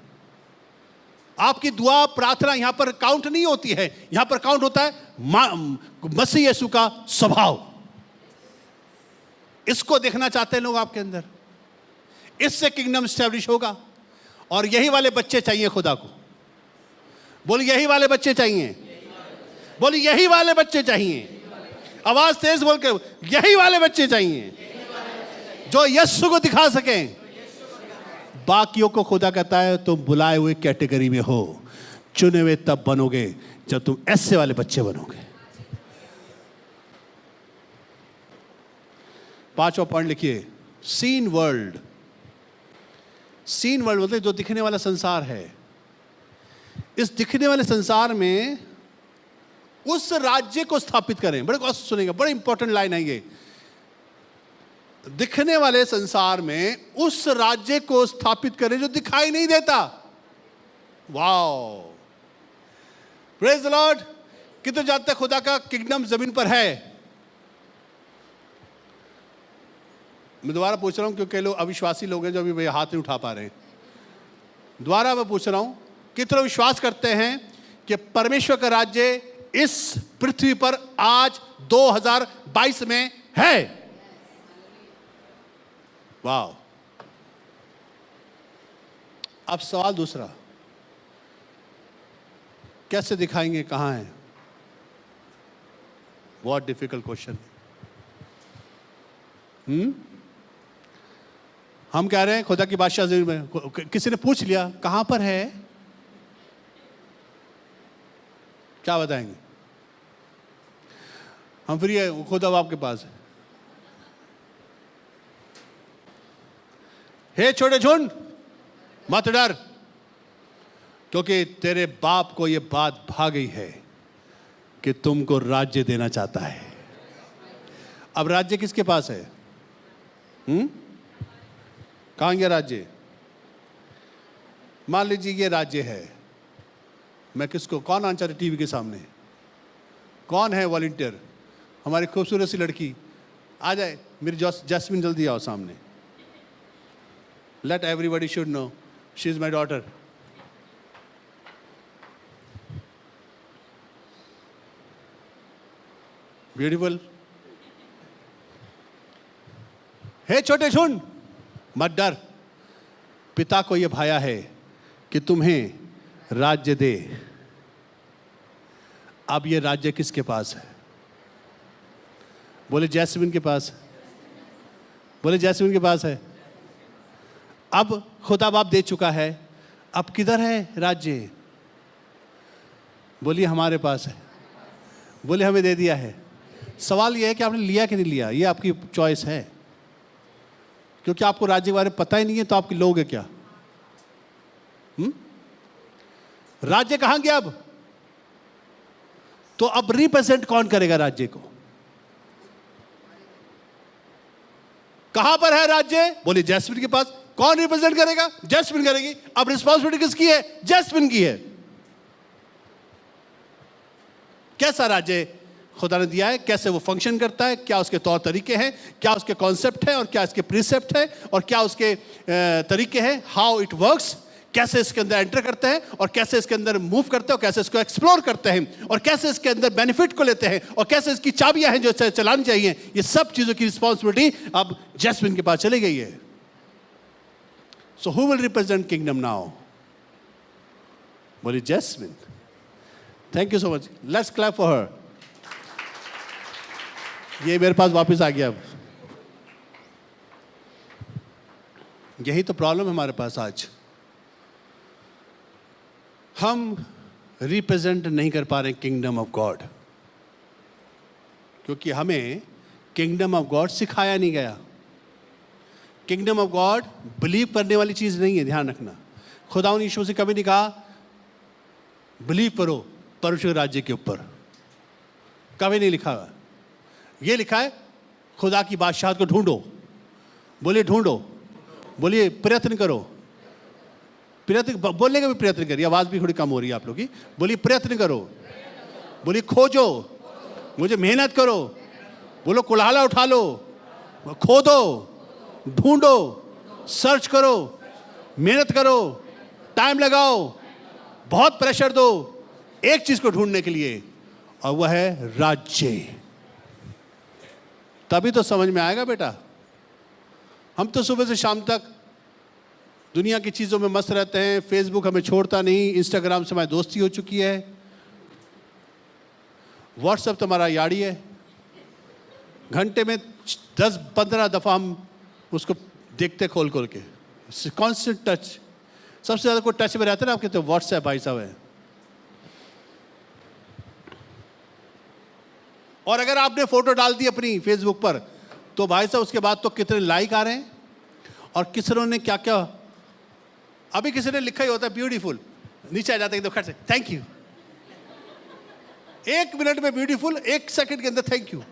आपकी दुआ प्रार्थना यहां पर काउंट नहीं होती है. यहां पर काउंट होता है मसीह यीशु का स्वभाव. इसको देखना चाहते हैं लोग आपके अंदर. इससे किंगडम स्टैब्लिश होगा. और यही वाले बच्चे चाहिए खुदा को. बोलिए यही वाले बच्चे चाहिए. बोलिए यही वाले बच्चे चाहिए. आवाज तेज बोल के, यही वाले बच्चे चाहिए जो यीशु को दिखा सकें. बाकियों को खुदा कहता है तुम बुलाए हुए कैटेगरी में हो. चुने हुए तब बनोगे जब तुम ऐसे वाले बच्चे बनोगे. 5वां पॉइंट लिखिए, सीन वर्ल्ड. सीन वर्ल्ड मतलब जो दिखने वाला संसार है. इस दिखने वाले संसार में उस राज्य को स्थापित करें. बड़े गौर से सुनेंगे, बड़ी इंपॉर्टेंट लाइन है ये. दिखने वाले संसार में उस राज्य को स्थापित करें जो दिखाई नहीं देता. Wow, praise the Lord. कितने जानते हैं खुदा का किंगडम जमीन पर है? मैं दोबारा पूछ रहा हूं क्योंकि लोग अविश्वासी लोग हैं जो अभी हाथ नहीं उठा पा रहे हैं. दोबारा मैं पूछ रहा हूं, कितने विश्वास करते हैं कि परमेश्वर का राज्य इस पृथ्वी पर आज 2022 में है? वाह. अब सवाल दूसरा, कैसे दिखाएंगे, कहां है? बहुत डिफिकल्ट क्वेश्चन. हम कह रहे हैं खुदा की बादशाह जमीन में. किसी ने पूछ लिया कहां पर है, क्या बताएंगे हम? फिर ये खुदा आपके पास है. हे छोटे झुंड, मत डर, क्योंकि तेरे बाप को यह बात भा गई है कि तुमको राज्य देना चाहता है. अब राज्य किसके पास है? कहां गया राज्य? मान लीजिए ये राज्य है. मैं किसको, कौन आंसर है टीवी के सामने? कौन है वॉलंटियर? हमारी खूबसूरत सी लड़की आ जाए. मेरी जैस्मिन जल्दी आओ सामने. Let everybody should know she is my daughter. Beautiful. हे छोटे झुंड, मत डर, पिता को यह भाया है कि तुम्हें राज्य दे। अब ये राज्य किसके पास है? बोले जैस्मिन के पास। बोले जैस्मिन के पास है। अब खुदा बाप दे चुका है, अब किधर है राज्य? बोलिए हमारे पास है। बोले हमें दे दिया है। सवाल यह है कि आपने लिया कि नहीं लिया, ये आपकी चॉइस है। क्योंकि आपको राज्य के बारे में पता ही नहीं है तो आप लोगे क्या? राज्य कहां गया अब? तो अब रिप्रेजेंट कौन करेगा राज्य को? कहां पर है राज्य? बोले जैस्मिन के पास। कौन रिप्रेजेंट करेगा? जैस्मिन करेगी। अब रिस्पॉन्सिबिलिटी किसकी है? जैस्मिन की है। कैसा राज्य खुदा ने दिया है, कैसे वो फंक्शन करता है, क्या उसके तौर तरीके हैं, क्या उसके कॉन्सेप्ट है और क्या इसके प्रिसेप्ट है और क्या उसके तरीके हैं, हाउ इट वर्क्स, कैसे इसके अंदर एंटर करते हैं और कैसे इसके अंदर मूव करते हैं और कैसे इसको एक्सप्लोर करते हैं और कैसे इसके अंदर बेनिफिट को लेते हैं और कैसे इसकी चाबियां हैं जो चलानी चाहिए, ये सब चीजों की रिस्पॉन्सिबिलिटी अब जैस्मिन के पास चली गई है। So who will represent kingdom now? बोली Jasmine. Thank you so much, let's clap for her. ये मेरे पास वापस आ गया। अब यही तो प्रॉब्लम है हमारे पास आज, हम रिप्रेजेंट नहीं कर पा रहे किंगडम ऑफ गॉड, क्योंकि हमें किंगडम ऑफ गॉड सिखाया नहीं गया। किंगडम ऑफ गॉड बिलीव करने वाली चीज नहीं है, ध्यान रखना। खुदा यीशु से कभी नहीं कहा बिलीव करो परमेश्वर राज्य के ऊपर, कभी नहीं लिखा हुआ। ये लिखा है खुदा की बादशाहत को ढूंढो। बोलिए ढूंढो, बोलिए प्रयत्न करो। प्रयत्न बोलने का भी प्रयत्न करिए, आवाज भी थोड़ी कम हो रही है आप लोग की। बोलिए प्रयत्न करो, बोलिए खोजो, मुझे मेहनत करो, बोलो कुल्हाड़ा उठा लो, खोदो, ढूंढो, सर्च करो, मेहनत करो, टाइम लगाओ, बहुत प्रेशर दो एक चीज को ढूंढने के लिए, और वह है राज्य। तभी तो समझ में आएगा बेटा। हम तो सुबह से शाम तक दुनिया की चीजों में मस्त रहते हैं, फेसबुक हमें छोड़ता नहीं, इंस्टाग्राम से हमारी दोस्ती हो चुकी है, व्हाट्सएप तो हमारा याड़ी है। घंटे में 10-15 दफा हम उसको देखते खोल खोल के, कॉन्स्टेंट टच। सबसे ज्यादा कोई टच में रहता है ना आपके, तो व्हाट्सएप भाई साहब है। और अगर आपने फोटो डाल दी अपनी फेसबुक पर, तो भाई साहब उसके बाद तो कितने लाइक आ रहे हैं और किसनों ने क्या क्या। अभी किसी ने लिखा ही होता है ब्यूटीफुल, नीचे आ जाता है एकदम खट से थैंक यू। 1 मिनट में ब्यूटीफुल, 1 सेकंड के अंदर थैंक यू।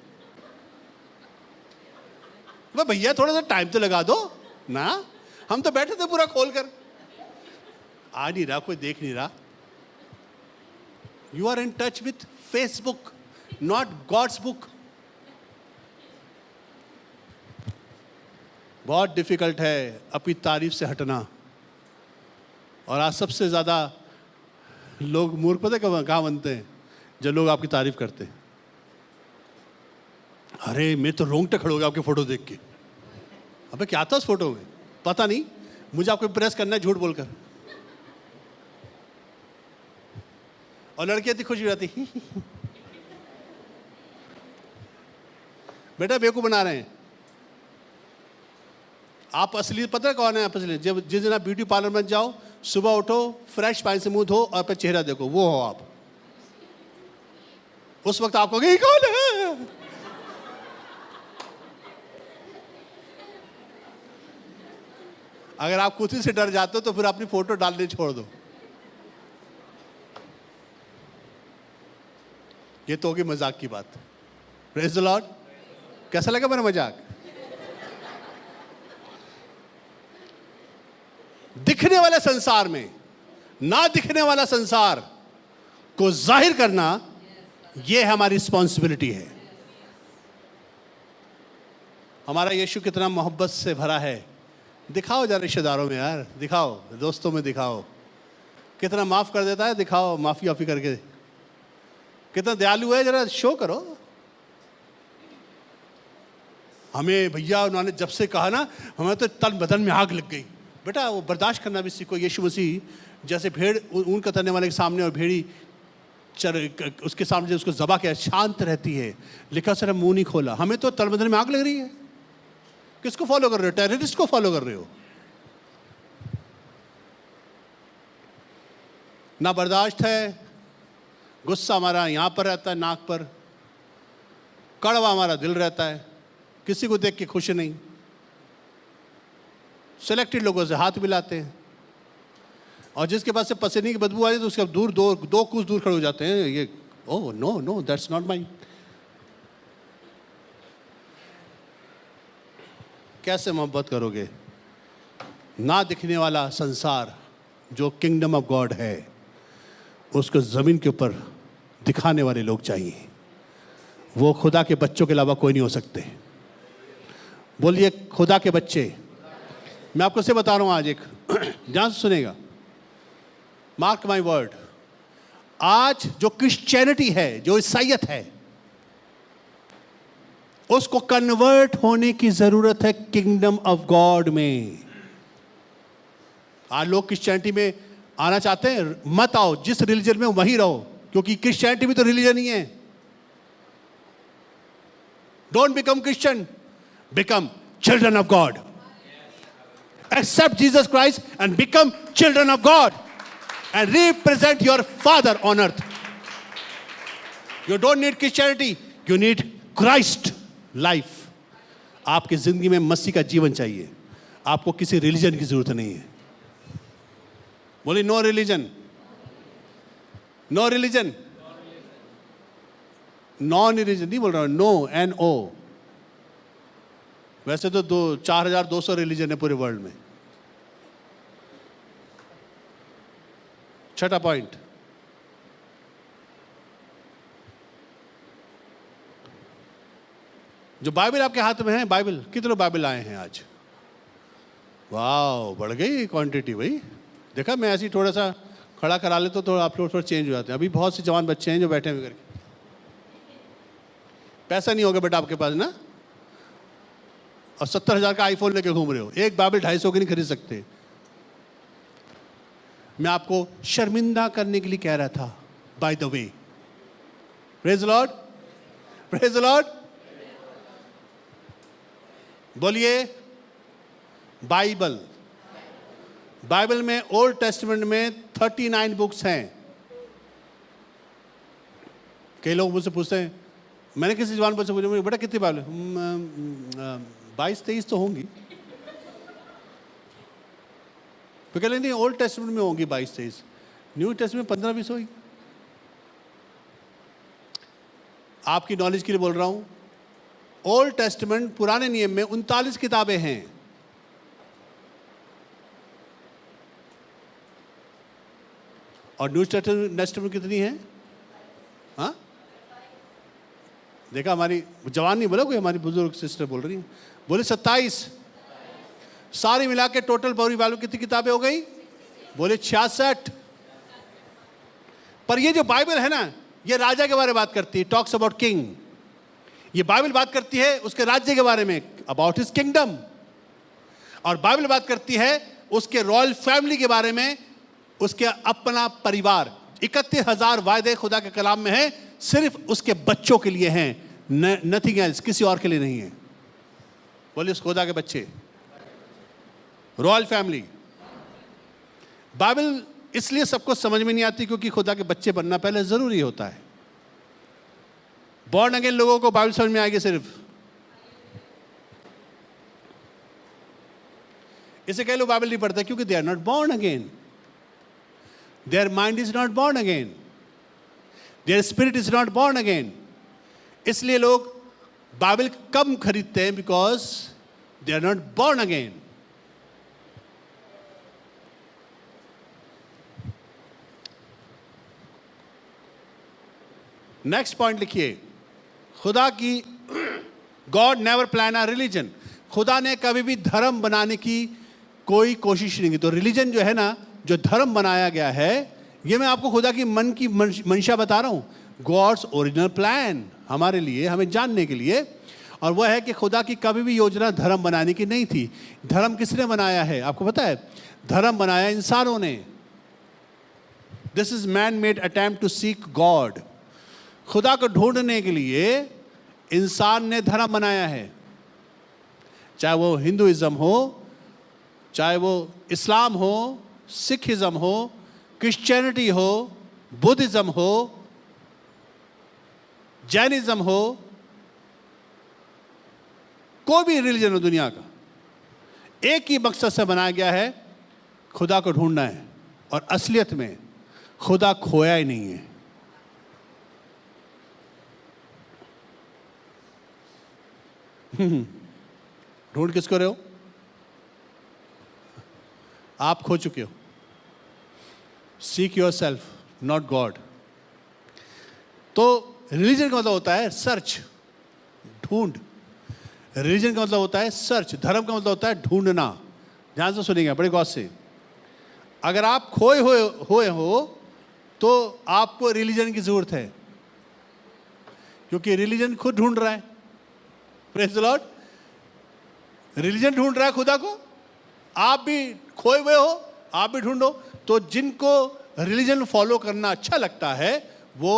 भैया थोड़ा सा टाइम तो लगा दो ना, हम तो बैठे थे पूरा खोल कर। आ नहीं रहा, कोई देख नहीं रहा। You are in touch with Facebook, not God's book. बहुत डिफिकल्ट है अपनी तारीफ से हटना। और आज सबसे ज्यादा लोग मूर्ख पता है कहाँ बनते हैं? जब लोग आपकी तारीफ करते हैं। अरे मैं तो रोंगटे खड़े हो गया आपकी फोटो देख के। अबे क्या था उस फोटो में? पता नहीं, मुझे आपको इम्प्रेस करना है झूठ बोलकर। और लड़कियां इतनी खुश हो जाती बेटा बेवकूफ बना रहे हैं। आप असली पता है कौन है आप असली? जब जिस दिन आप ब्यूटी पार्लर में जाओ, सुबह उठो, फ्रेश पानी से मुंह धो और फिर चेहरा देखो, वो हो आप। उस वक्त आपको ये कौन है? अगर आप खुद ही से डर जाते हो तो फिर अपनी फोटो डालने छोड़ दो। ये तो होगी मजाक की बात। Praise the Lord. कैसा लगा मेरा मजाक? दिखने वाले संसार में ना दिखने वाला संसार को जाहिर करना, यह हमारी रिस्पॉन्सिबिलिटी है। हमारा यीशु कितना मोहब्बत से भरा है, दिखाओ जरा रिश्तेदारों में यार, दिखाओ दोस्तों में, दिखाओ कितना माफ कर देता है, दिखाओ माफी वाफी करके कितना दयालु है, जरा शो करो। हमें भैया उन्होंने जब से कहा ना, हमें तो तन बदन में आग लग गई। बेटा वो बर्दाश्त करना भी सीखो। यीशु मसीह जैसे भेड़ ऊन कतरने वाले के सामने और भेड़ी उसके सामने उसको ज़बा किया, शांत रहती है, लिखा सर मुंह नहीं खोला। हमें तो तन बदन में आग लग रही है। किसको फॉलो कर रहे हो? टेररिस्ट को फॉलो कर रहे हो। ना बर्दाश्त है, गुस्सा हमारा यहाँ पर रहता है, नाक पर, कड़वा हमारा दिल रहता है, किसी को देख के खुश नहीं, सिलेक्टेड लोगों से हाथ मिलाते हैं, और जिसके पास से पसीने की बदबू आ जाए तो उसके दूर दो कुछ दूर खड़े हो जाते हैं। ये oh no no that's not my. कैसे मोहब्बत करोगे? ना दिखने वाला संसार जो किंगडम ऑफ गॉड है, उसको ज़मीन के ऊपर दिखाने वाले लोग चाहिए। वो खुदा के बच्चों के अलावा कोई नहीं हो सकते। बोलिए खुदा के बच्चे। मैं आपको से बता रहा हूँ आज, एक ध्यान से सुनेगा, मार्क माई वर्ड, आज जो क्रिश्चियनिटी है, जो ईसाईयत है, उसको कन्वर्ट होने की जरूरत है किंगडम ऑफ गॉड में। आज लोग क्रिश्चियनिटी में आना चाहते हैं, मत आओ, जिस रिलीजन में वहीं रहो, क्योंकि क्रिश्चियनिटी भी तो रिलीजन ही है। Don't become Christian, become children of God. Accept Jesus Christ and become children of God and represent your father on earth. You don't need Christianity, you need Christ life. आपकी जिंदगी में मसीह का जीवन चाहिए, आपको किसी रिलीजन की जरूरत नहीं है। बोली no religion, no religion, non religion नहीं बोल रहा हूं, नो NO। वैसे तो 4200 रिलीजन है पूरे वर्ल्ड में। छठा पॉइंट, जो बाइबल आपके हाथ में है, बाइबल कितने बाइबल आए हैं आज? वाह, बढ़ गई क्वांटिटी भाई। देखा, मैं ऐसे ही थोड़ा सा खड़ा करा लेता तो आप लोग थोड़ा चेंज हो जाते हैं। अभी बहुत से जवान बच्चे हैं जो बैठे हुए करके, पैसा नहीं होगा बेटा आपके पास ना, और 70,000 का आईफोन लेके घूम रहे हो, एक बाइबल 250 की नहीं खरीद सकते। मैं आपको शर्मिंदा करने के लिए कह रहा था, by the way. Praise the Lord, praise the Lord. बोलिए बाइबल। बाइबल में ओल्ड टेस्टामेंट में 39 बुक्स हैं। कई लोग मुझसे पूछते हैं, मैंने किसी जवान बच्चे से पूछा, बेटा कितनी बाइबल? 22-23 तो होंगी। तो कह नहीं, ओल्ड टेस्टामेंट में होंगी 22-23, न्यू टेस्टामेंट 15-20 होगी। आपकी नॉलेज के लिए बोल रहा हूं, ओल्ड टेस्टामेंट पुराने नियम में 39 किताबें हैं। और न्यू टेस्टामेंट कितनी है? हाँ, देखा, हमारी जवान नहीं बोला कोई, हमारी बुजुर्ग सिस्टर बोल रही है, बोले 27। सारी मिला के टोटल पूरी बाइबल कितनी किताबें हो गई? बोले 66। पर ये जो बाइबल है ना, ये राजा के बारे में बात करती है, टॉक्स अबाउट किंग। ये बाइबल बात करती है उसके राज्य के बारे में, अबाउट हिज किंगडम। और बाइबल बात करती है उसके रॉयल फैमिली के बारे में, उसके अपना परिवार। 31,000 वायदे खुदा के कलाम में है, सिर्फ उसके बच्चों के लिए हैं, नथिंग एल्स, किसी और के लिए नहीं है। बोलिए उस खुदा के बच्चे, रॉयल फैमिली। बाइबल इसलिए सबको समझ में नहीं आती क्योंकि खुदा के बच्चे बनना पहले जरूरी होता है। बॉर्न अगेन लोगों को बाइबल समझ में आएगी सिर्फ। इसे कई लोग बाइबल नहीं पढ़ते क्योंकि they are not born again, their mind is not born again, their spirit is not born again. इसलिए लोग बाइबल कम खरीदते हैं, because they are not born again. Next point लिखिए, खुदा की, God never plan a religion. खुदा ने कभी भी धर्म बनाने की कोई कोशिश नहीं की। तो रिलीजन जो है ना, जो धर्म बनाया गया है, ये मैं आपको खुदा की मन की मंशा बता रहा हूं। गॉड्स ओरिजिनल प्लान हमारे लिए, हमें जानने के लिए। और वह है कि खुदा की कभी भी योजना धर्म बनाने की नहीं थी। धर्म किसने बनाया है आपको पता है? धर्म बनाया इंसानों ने। This is man made attempt to seek God. खुदा को ढूंढने के लिए इंसान ने धर्म बनाया है, चाहे वो हिंदुइज्म हो, चाहे वो इस्लाम हो, सिखिज्म हो, क्रिश्चियनिटी हो, बुद्धिज्म हो, जैनिज्म हो, कोई भी रिलीजन हो दुनिया का, एक ही मकसद से बनाया गया है, खुदा को ढूंढना है। और असलियत में खुदा खोया ही नहीं है। ढूंढ किसको रहे हो? आप खो चुके हो। Seek your self, not God. तो रिलीजन का मतलब होता है सर्च, ढूंढ। रिलीजन का मतलब होता है सर्च, धर्म का मतलब होता है ढूंढना। ध्यान से सुनिएगा बड़े गौर से। अगर आप खोए हुए हो तो आपको रिलीजन की जरूरत है, क्योंकि रिलीजन खुद ढूंढ रहा है। Praise the Lord. रिलीजन ढूंढ रहा है खुदा को, आप भी खोए हुए हो, आप भी ढूंढो। तो जिनको रिलीजन फॉलो करना अच्छा लगता है वो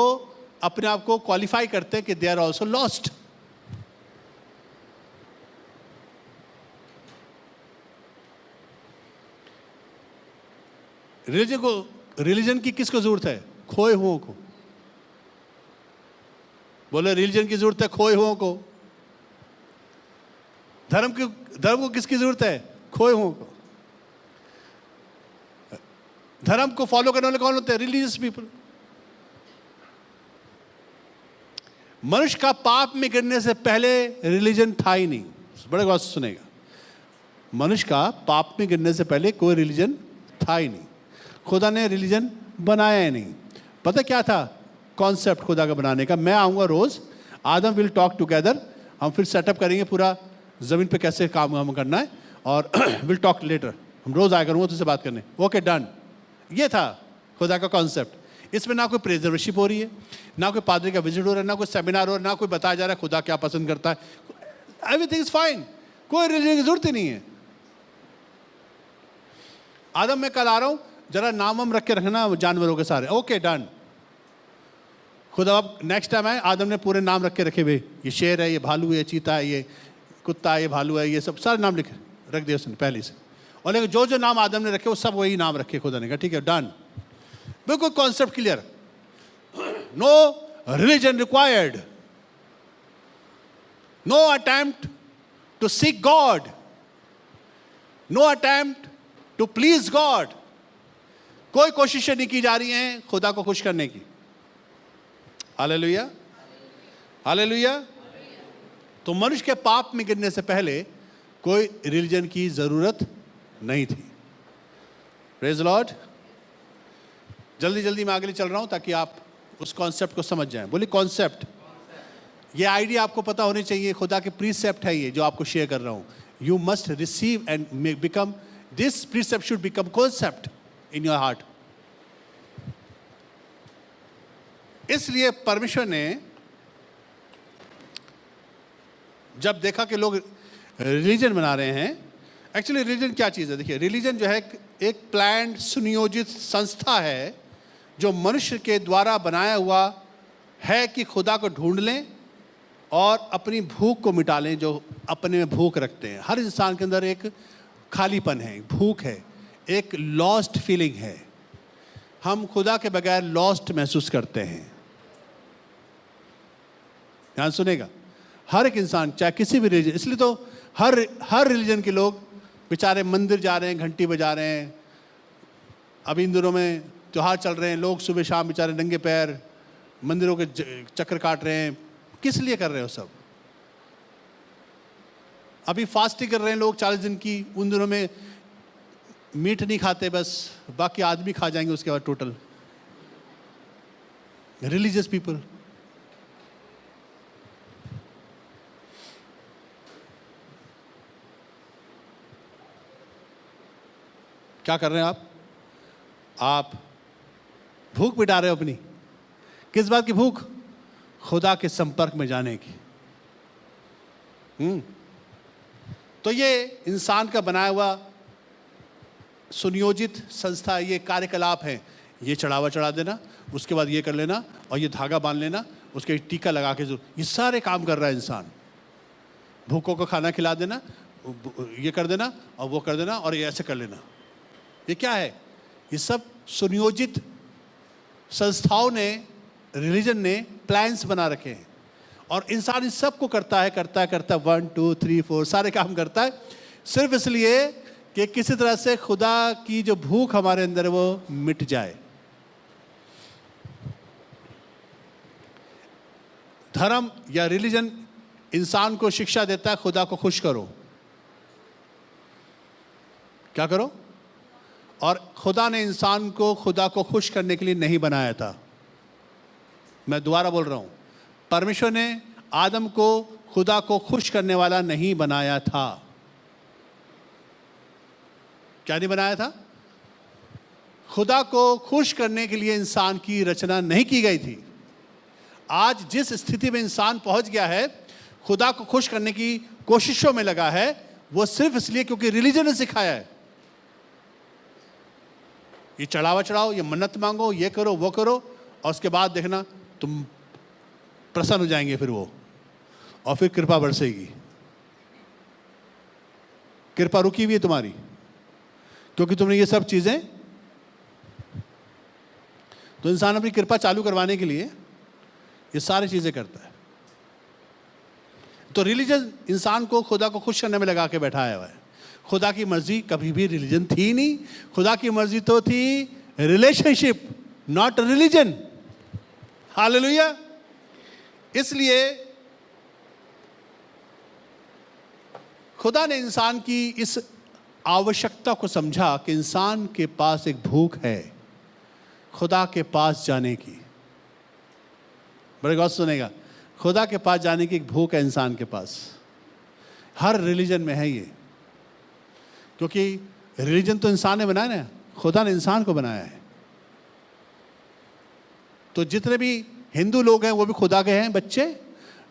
अपने आप को क्वालिफाई करते हैं कि they are also lost. Religion की किसको जरूरत है? खोए हुओं को। बोले रिलीजन की जरूरत है खोए हुओं को। धर्म को किसकी जरूरत है? खोए हुओं को। धर्म को फॉलो करने वाले कौन होते हैं? Religious people. मनुष्य का पाप में गिरने से पहले रिलीजन था ही नहीं। बड़े गौर से सुनेगा, मनुष्य का पाप में गिरने से पहले कोई रिलीजन था ही नहीं। खुदा ने रिलीजन बनाया ही नहीं। पता क्या था कॉन्सेप्ट खुदा का बनाने का? मैं आऊँगा रोज़, आदम विल टॉक टुगेदर, हम फिर सेटअप करेंगे पूरा ज़मीन पे कैसे काम हम करना है, और विल टॉक लेटर। हम रोज़ आया करूँगा तुझसे बात करने। Okay done. ये था खुदा का कॉन्सेप्ट। इसमें ना कोई प्रेजर्वेशिप हो रही है, ना कोई पादरी का विजिट हो रहा है, ना कोई सेमिनार हो रहा है, ना कोई बताया जा रहा है खुदा क्या पसंद करता है। एवरीथिंग इज फाइन, कोई रिलीजन की जरूरत ही नहीं है। आदम मैं कल आ रहा हूँ, जरा नाम वाम रख के रखना जानवरों के सारे। Okay done. खुदा अब नेक्स्ट टाइम आए, आदम ने पूरे नाम रख के रखे हुए, ये शेर है, ये भालू है, चीता है, ये कुत्ता है, ये भालू है, ये सब सारे नाम लिखे रख दिए उसने पहले से। और लेकिन जो जो नाम आदम ने रखे वो सब वही नाम रखे खुदा ने कहा ठीक है डन। बिल्कुल concept clear. No religion required, no attempt to seek God, no attempt to please God. कोई कोशिशें नहीं की जा रही हैं खुदा को खुश करने की। Hallelujah, hallelujah. तो मनुष्य के पाप में गिरने से पहले कोई रिलीजन की जरूरत नहीं थी। Praise Lord. जल्दी जल्दी मैं आगे चल रहा हूं ताकि आप उस कॉन्सेप्ट को समझ जाएं। बोलिए कॉन्सेप्ट। ये आइडिया आपको पता होनी चाहिए, खुदा के प्रीसेप्ट है ये जो आपको शेयर कर रहा हूं। You must receive and become, this precept should become concept in your heart. इसलिए परमेश्वर ने जब देखा कि लोग रिलीजन बना रहे हैं, एक्चुअली रिलीजन क्या चीज़ है? देखिए रिलीजन जो है एक प्लान्ड सुनियोजित संस्था है जो मनुष्य के द्वारा बनाया हुआ है कि खुदा को ढूंढ लें और अपनी भूख को मिटा लें जो अपने में भूख रखते हैं। हर इंसान के अंदर एक खालीपन है, भूख है, एक लॉस्ट फीलिंग है। हम खुदा के बगैर लॉस्ट महसूस करते हैं। ध्यान सुनेगा, हर एक इंसान चाहे किसी भी रिलीजन, इसलिए तो हर रिलीजन के लोग बेचारे मंदिर जा रहे हैं, घंटी बजा रहे हैं। अभी इन दिनों में त्योहार चल रहे हैं, लोग सुबह शाम बेचारे नंगे पैर मंदिरों के चक्कर काट रहे हैं। किस लिए कर रहे हो सब? अभी फास्टिंग कर रहे हैं लोग 40 दिन की, उन दिनों में मीट नहीं खाते, बस बाकी आदमी खा जाएंगे उसके बाद टोटल। Religious people. क्या कर रहे हैं आप भूख मिटा रहे हो अपनी। किस बात की भूख? खुदा के संपर्क में जाने की। तो ये इंसान का बनाया हुआ सुनियोजित संस्था, ये कार्यकलाप है। ये चढ़ावा चढ़ा देना, उसके बाद ये कर लेना, और ये धागा बांध लेना, उसके टीका लगा के ये सारे काम कर रहा है इंसान। भूखों को खाना खिला देना, ये कर देना और वो कर देना और ये ऐसे कर लेना। ये क्या है? ये सब सुनियोजित संस्थाओं ने, रिलीजन ने प्लान्स बना रखे हैं, और इंसान इस सब को करता है 1 2 3 4 सारे काम करता है, सिर्फ इसलिए कि किसी तरह से खुदा की जो भूख हमारे अंदर है वो मिट जाए। धर्म या रिलीजन इंसान को शिक्षा देता है, खुदा को खुश करो। क्या करो? और खुदा ने इंसान को खुदा को खुश करने के लिए नहीं बनाया था। मैं दोबारा बोल रहा हूं, परमेश्वर ने आदम को खुदा को खुश करने वाला नहीं बनाया था। क्या नहीं बनाया था? खुदा को खुश करने के लिए इंसान की रचना नहीं की गई थी। आज जिस स्थिति में इंसान पहुंच गया है, खुदा को खुश करने की कोशिशों में लगा है, वो सिर्फ इसलिए क्योंकि रिलीजन ने सिखाया है। ये चढ़ावा चढ़ाओ, ये मन्नत मांगो, ये करो, वो करो, और उसके बाद देखना तुम प्रसन्न हो जाएंगे फिर वो, और फिर कृपा बरसेगी। कृपा रुकी हुई है तुम्हारी, क्योंकि तुमने ये सब चीजें, तो इंसान अपनी कृपा चालू करवाने के लिए ये सारी चीजें करता है। तो रिलीजन इंसान को खुदा को खुश करने में लगा के बैठाया हुआ है। खुदा की मर्जी कभी भी रिलीजन थी नहीं। खुदा की मर्जी तो थी रिलेशनशिप, नॉट रिलीजन। हालेलुया। इसलिए खुदा ने इंसान की इस आवश्यकता को समझा कि इंसान के पास एक भूख है खुदा के पास जाने की। बड़े गौर सुनेगा, खुदा के पास जाने की एक भूख है इंसान के पास। हर रिलीजन में है ये, क्योंकि रिलीजन तो इंसान ने बनाया ना, खुदा ने इंसान को बनाया है। तो जितने भी हिंदू लोग हैं वो भी खुदा के हैं बच्चे,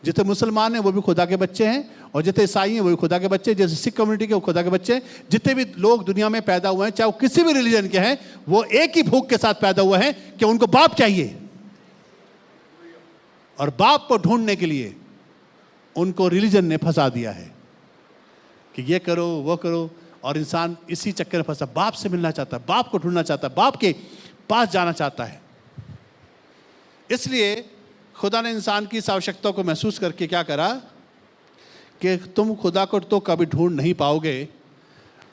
जितने मुसलमान हैं वो भी खुदा के बच्चे हैं, और जितने ईसाई हैं वो भी खुदा के बच्चे, जैसे सिख कम्युनिटी के वो खुदा के बच्चे हैं। जितने भी लोग दुनिया में पैदा हुए हैं, चाहे वो किसी भी रिलीजन के हैं, वो एक ही भूख के साथ पैदा हुए हैं कि उनको बाप चाहिए, और बाप को ढूंढने के लिए उनको रिलीजन ने फंसा दिया है कि ये करो वो करो, और इंसान इसी चक्कर में फंसा। बाप से मिलना चाहता है, बाप को ढूंढना चाहता है, बाप के पास जाना चाहता है। इसलिए खुदा ने इंसान की इस आवश्यकता को महसूस करके क्या करा कि तुम खुदा को तो कभी ढूंढ नहीं पाओगे,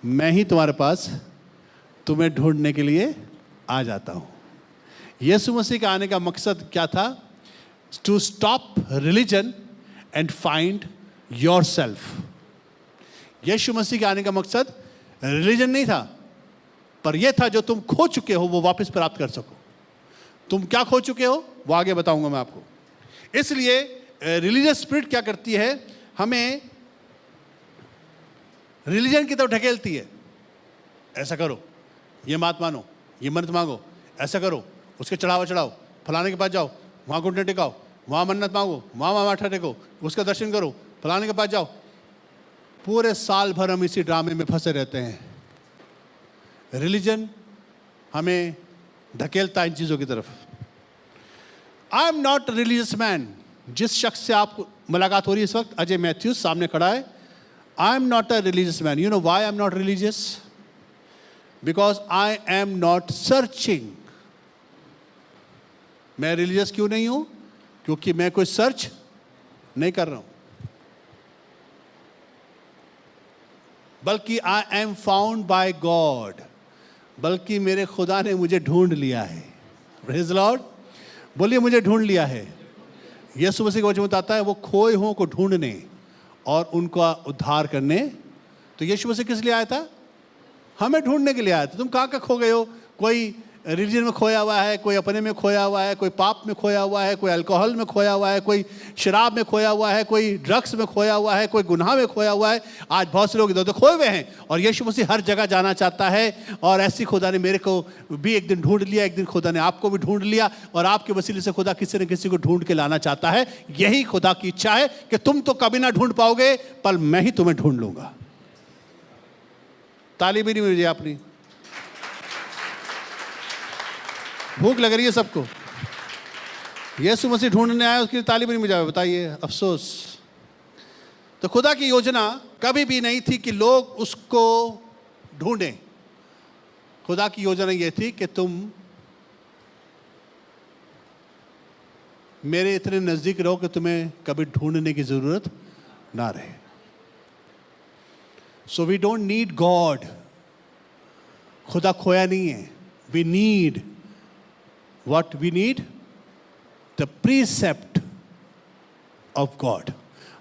मैं ही तुम्हारे पास तुम्हें ढूंढने के लिए आ जाता हूं। यीशु मसीह का आने का मकसद क्या था? To stop religion and find yourself. यीशु मसीह के आने का मकसद रिलीजन नहीं था, पर यह था जो तुम खो चुके हो वो वापस प्राप्त कर सको। तुम क्या खो चुके हो वो आगे बताऊंगा मैं आपको। इसलिए रिलीजियस स्पिरिट क्या करती है? हमें रिलीजन की तरफ ढकेलती है। ऐसा करो, ये मत मानो, ये मन्नत मांगो, ऐसा करो, उसके चढ़ावा चढ़ाओ, फलाने के पास जाओ, वहाँ घुटने टिकाओ, वहाँ मन्नत मांगो, वहाँ माथा टेको, उसका दर्शन करो, फलाने के पास जाओ। पूरे साल भर हम इसी ड्रामे में फंसे रहते हैं। रिलीजन हमें धकेलता है इन चीज़ों की तरफ। आई एम नॉट रिलीजियस मैन। जिस शख्स से आप मुलाकात हो रही है इस वक्त, अजय मैथ्यूज सामने खड़ा है। आई am not a religious man. You know why I am not religious? Because I am not searching. मैं रिलीजियस क्यों नहीं हूं? क्योंकि मैं कोई सर्च नहीं कर रहा हूं, बल्कि I am found by God. बल्कि मेरे खुदा ने मुझे ढूंढ लिया है। Praise the Lord. बोलिए, मुझे ढूंढ लिया है। यीशु मसीह का वचन बताता है वो खोए हुओं को ढूंढने और उनका उद्धार करने। तो यीशु मसीह किस लिए आया था? हमें ढूंढने के लिए आया था। तुम कहाँ का खो गए हो? कोई रिलीजन में खोया हुआ है, कोई अपने में खोया हुआ है, कोई पाप में खोया हुआ है, कोई अल्कोहल में खोया हुआ है, कोई शराब में खोया हुआ है, कोई ड्रग्स में खोया हुआ है, कोई गुनाह में खोया हुआ है। आज बहुत से लोग इधर उधर खोए हुए हैं और यीशु मसीह हर जगह जाना चाहता है। और ऐसी खुदा ने मेरे को भी एक दिन ढूंढ लिया, एक दिन खुदा ने आपको भी ढूंढ लिया, और आपके वसीले से खुदा किसी न किसी को ढूंढ के लाना चाहता है। यही खुदा की इच्छा है कि तुम तो कभी ना ढूंढ पाओगे, पर मैं ही तुम्हें ढूंढ लूंगा। ताली भी नहीं मिली अपनी, भूख लग रही है सबको, यीशु मसीह ढूंढने आया, उसकी ताली भी नहीं मिला, बताइए अफसोस। तो खुदा की योजना कभी भी नहीं थी कि लोग उसको ढूंढें। खुदा की योजना ये थी कि तुम मेरे इतने नजदीक रहो कि तुम्हें कभी ढूंढने की जरूरत ना रहे। So we don't need God, खुदा खोया नहीं है। We need what we need, the precept of God।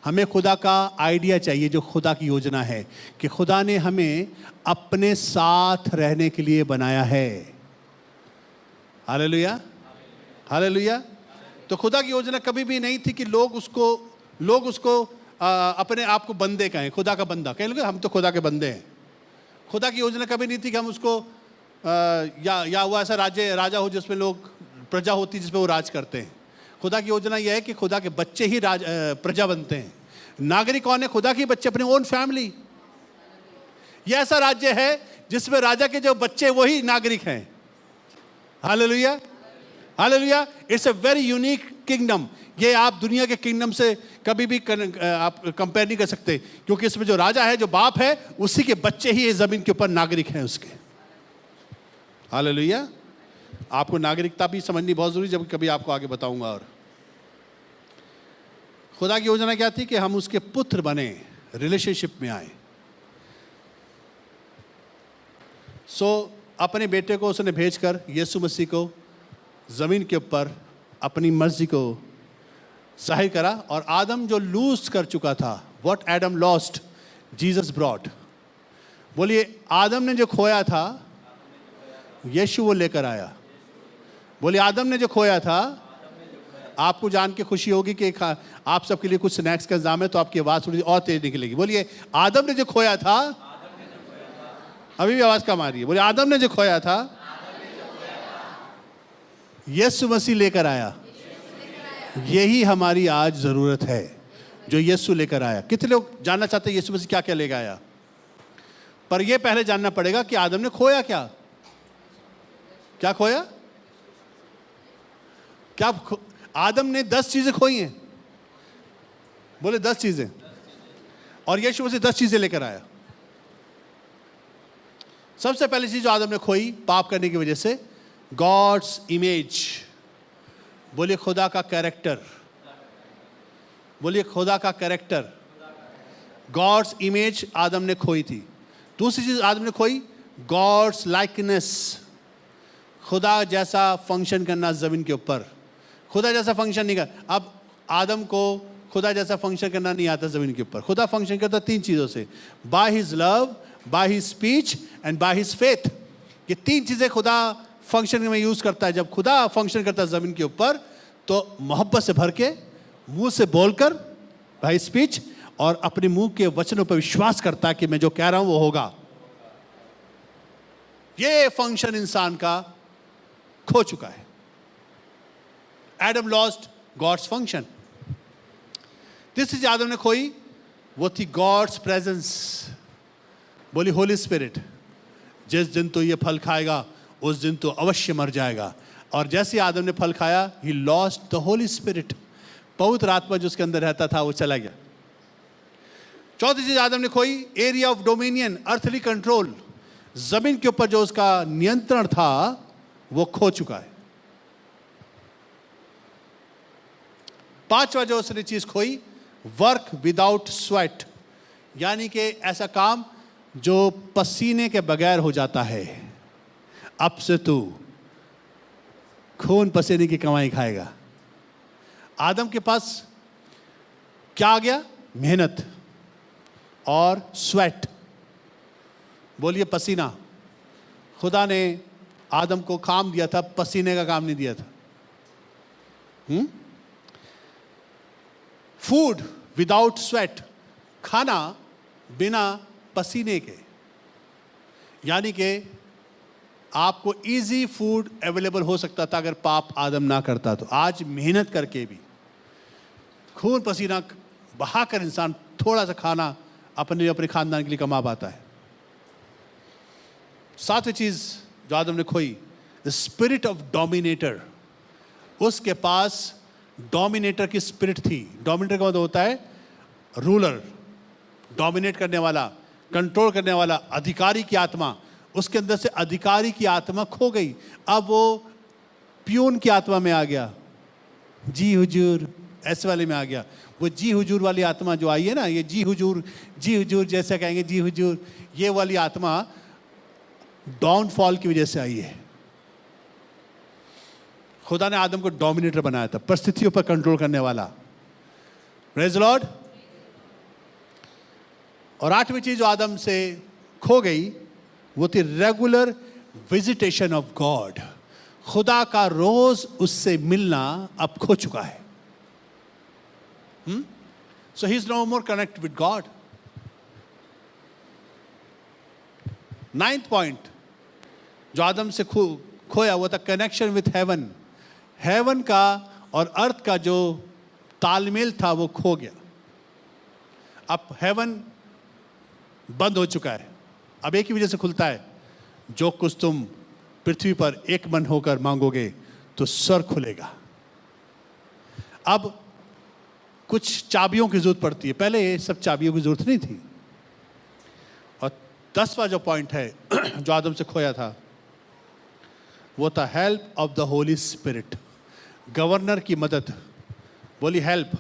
हमें खुदा का आइडिया चाहिए, जो खुदा की योजना है कि खुदा ने हमें अपने साथ रहने के लिए बनाया है। Hallelujah, hallelujah. तो खुदा की योजना कभी भी नहीं थी कि लोग उसको अपने आप को बंदे कहें, खुदा का बंदा कहें, हम तो खुदा के बंदे हैं। खुदा की योजना कभी नहीं थी कि हम उसको या वो ऐसा राजा हो जिसमें लोग प्रजा होती जिसमें वो राज करते हैं। खुदा की योजना यह है कि खुदा के बच्चे ही प्रजा बनते हैं। नागरिक कौन है? खुदा के बच्चे, अपने ओन फैमिली। यह ऐसा राज्य है जिसमें राजा के जो बच्चे वही नागरिक हैं। Hallelujah, hallelujah. It's a very unique kingdom. ये आप दुनिया के किंगडम से कभी भी आप कंपेयर नहीं कर सकते, क्योंकि इसमें जो राजा है, जो बाप है, उसी के बच्चे ही इस जमीन के ऊपर नागरिक हैं उसके। हालेलुया। आपको नागरिकता भी समझनी बहुत जरूरी, जब कभी आपको आगे बताऊंगा। और खुदा की योजना क्या थी कि हम उसके पुत्र बने, रिलेशनशिप में आए। अपने बेटे को उसने भेजकर यीशु मसीह को जमीन के ऊपर अपनी मर्जी को जाहिर करा। और आदम जो लूज कर चुका था, what Adam lost Jesus brought. बोलिए, आदम ने जो खोया था यीशु वो लेकर आया। बोलिए, आदम ने जो खोया था। आपको जान के खुशी होगी कि आप सबके लिए कुछ स्नैक्स का इंतजाम है, तो आपकी आवाज थोड़ी और तेज निकलेगी। बोलिए, आदम ने जो खोया था। अभी भी आवाज कम आ रही है। बोलिए, आदम ने जो खोया था यीशु मसीह लेकर आया। यही हमारी आज जरूरत है, जो यीशु लेकर आया। कितने लोग जानना चाहते हैं यीशु मसीह क्या क्या लेकर आया? पर यह पहले जानना पड़ेगा कि आदम ने खोया क्या। क्या खोया? क्या आदम ने 10 चीजें खोई हैं। बोले 10 चीजें। और यीशु मसीह 10 चीजें लेकर आया। सबसे पहली चीज जो आदम ने खोई पाप करने की वजह से, गॉड्स इमेज। बोलिए, खुदा का कैरेक्टर। बोलिए, खुदा का कैरेक्टर। गॉड्स इमेज आदम ने खोई थी। दूसरी चीज आदम ने खोई, गॉड्स लाइकनेस। खुदा जैसा फंक्शन करना जमीन के ऊपर। खुदा जैसा फंक्शन नहीं कर। अब आदम को खुदा जैसा फंक्शन करना नहीं आता जमीन के ऊपर। खुदा फंक्शन करता 3 चीजों से, by his love, by his speech and by his faith. ये 3 चीजें खुदा फंक्शन में यूज करता है। जब खुदा फंक्शन करता है जमीन के ऊपर, तो मोहब्बत से भर के, मुंह से बोलकर, बाय स्पीच, और अपने मुंह के वचनों पर विश्वास करता है कि मैं जो कह रहा हूं वो होगा। ये फंक्शन इंसान का खो चुका है। Adam lost God's function. तीसरी चीज आदम ने खोई, वो थी गॉड्स प्रेजेंस। बोली, होली स्पिरिट। जिस दिन तो ये फल खाएगा उस दिन तो अवश्य मर जाएगा। और जैसे आदम ने फल खाया, he lost the Holi spirit. पवित्र आत्मा जो उसके अंदर रहता था वो चला गया। चौथी चीज आदम ने खोई, area of dominion, earthly control. जमीन के ऊपर जो उसका नियंत्रण था वो खो चुका है। पांचवा जो उसने चीज खोई, वर्क विदाउट स्वेट, यानी कि ऐसा काम जो पसीने के बगैर हो जाता है। अब से तू खून पसीने की कमाई खाएगा। आदम के पास क्या आ गया? मेहनत और स्वेट। बोलिए, पसीना। खुदा ने आदम को काम दिया था, पसीने का काम नहीं दिया था। फूड विदाउट स्वेट, खाना बिना पसीने के, यानी कि आपको इजी फूड अवेलेबल हो सकता था अगर पाप आदम ना करता। तो आज मेहनत करके भी, खून पसीना बहाकर इंसान थोड़ा सा खाना अपने खानदान के लिए कमा पाता है। सातवीं चीज जो आदम ने खोई, द स्पिरिट ऑफ डोमिनेटर। उसके पास डोमिनेटर की स्पिरिट थी। डोमिनेटर का मतलब होता है रूलर, डोमिनेट करने वाला, कंट्रोल करने वाला, अधिकारी की आत्मा। उसके अंदर से अधिकारी की आत्मा खो गई, अब वो प्यून की आत्मा में आ गया, जी हुजूर ऐसे वाले में आ गया। वो जी हुजूर वाली आत्मा जो आई है ना, ये जी हुजूर जैसे कहेंगे जी हुजूर, ये वाली आत्मा डाउनफॉल की वजह से आई है। खुदा ने आदम को डोमिनेटर बनाया था, परिस्थितियों पर कंट्रोल करने वाला। Praise the Lord. और आठवीं चीज जो आदम से खो गई वो थी रेगुलर विजिटेशन ऑफ गॉड। खुदा का रोज उससे मिलना अब खो चुका है। So he is no more connect with God. Ninth point जो आदम से खोया वो था कनेक्शन विथ हेवन। हेवन का और अर्थ का जो तालमेल था वो खो गया। अब हेवन बंद हो चुका है। अब एक ही वजह से खुलता है, जो कुछ तुम पृथ्वी पर एक मन होकर मांगोगे तो स्वर्ग खुलेगा। अब कुछ चाबियों की जरूरत पड़ती है, पहले ये सब चाबियों की जरूरत नहीं थी। और 10वां जो पॉइंट है जो आदम से खोया था वो था help of the Holi spirit. Governor की मदद। बोली हेल्प,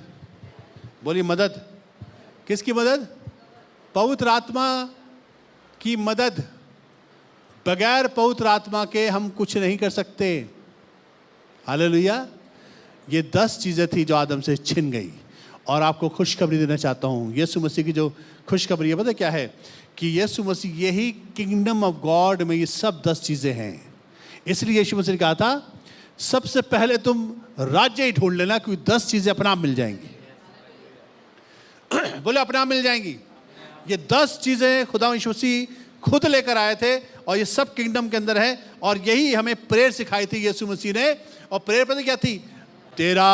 बोली मदद। किसकी मदद? पवित्र आत्मा की मदद। बगैर पवित्र आत्मा के हम कुछ नहीं कर सकते। हालेलुया। ये 10 चीजें थी जो आदम से छिन गई। और आपको खुशखबरी देना चाहता हूं, यीशु मसीह की जो खुशखबरी है पता क्या है? कि यीशु मसीह यही किंगडम ऑफ गॉड में ये सब 10 चीजें हैं। इसलिए यीशु मसीह ने कहा था सबसे पहले तुम राज्य ही ढूंढ लेना, क्योंकि 10 चीजें अपने आप मिल जाएंगी। बोले अपने आप मिल जाएंगी। ये 10 चीजें खुदा यीशु मसीह खुद लेकर आए थे और ये सब किंगडम के अंदर है। और यही हमें प्रेयर सिखाई थी यीशु मसीह ने। और प्रेयर पता क्या थी? तेरा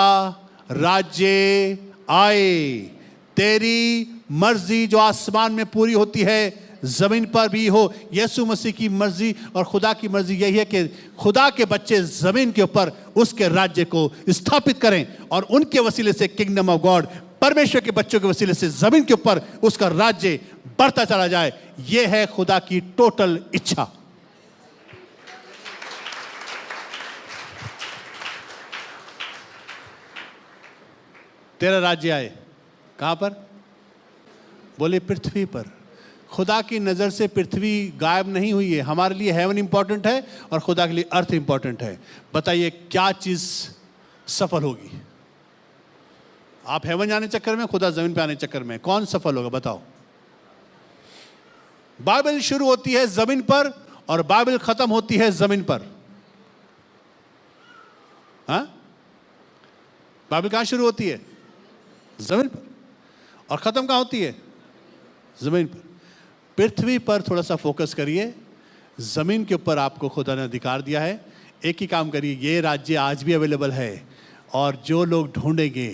राज्य आए, तेरी मर्जी जो आसमान में पूरी होती है जमीन पर भी हो। यीशु मसीह की मर्जी और खुदा की मर्जी यही है कि खुदा के बच्चे जमीन के ऊपर उसके राज्य को स्थापित करें और उनके वसीले से किंगडम ऑफ गॉड, परमेश्वर के बच्चों के वसीले से जमीन के ऊपर उसका राज्य बढ़ता चला जाए। यह है खुदा की टोटल इच्छा। तेरा राज्य आए कहां पर? बोले पृथ्वी पर। खुदा की नजर से पृथ्वी गायब नहीं हुई है। हमारे लिए हेवन इंपॉर्टेंट है और खुदा के लिए अर्थ इंपॉर्टेंट है। बताइए क्या चीज सफल होगी? आप हेवन जाने चक्कर में, खुदा जमीन पे आने चक्कर में, कौन सफल होगा बताओ? बाइबल शुरू होती है जमीन पर और बाइबल खत्म होती है जमीन पर। हाँ, बाइबल कहां शुरू होती है? जमीन पर। और खत्म कहां होती है? जमीन पर। पृथ्वी पर थोड़ा सा फोकस करिए। जमीन के ऊपर आपको खुदा ने अधिकार दिया है। एक ही काम करिए, ये राज्य आज भी अवेलेबल है और जो लोग ढूंढेंगे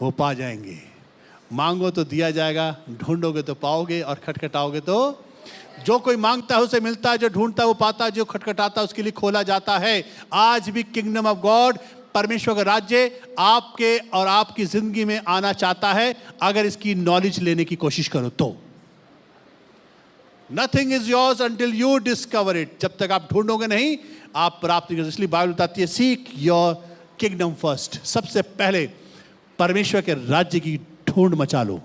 वो पा जाएंगे। मांगो तो दिया जाएगा, ढूंढोगे तो पाओगे और खटखटाओगे तो जो कोई मांगता है उसे मिलता है, जो ढूंढता है वो पाता है, जो खटखटाता है उसके लिए खोला जाता है। आज भी किंगडम ऑफ गॉड, परमेश्वर का राज्य आपके और आपकी जिंदगी में आना चाहता है, अगर इसकी नॉलेज लेने की कोशिश करो तो। Nothing is yours until you discover it. जब तक आप ढूंढोगे नहीं आप प्राप्त नहीं कर। इसलिए बाइबल बताती है सीक योर किंगडम फर्स्ट। सबसे पहले परमेश्वर के राज्य की ढूंढ मचा लो।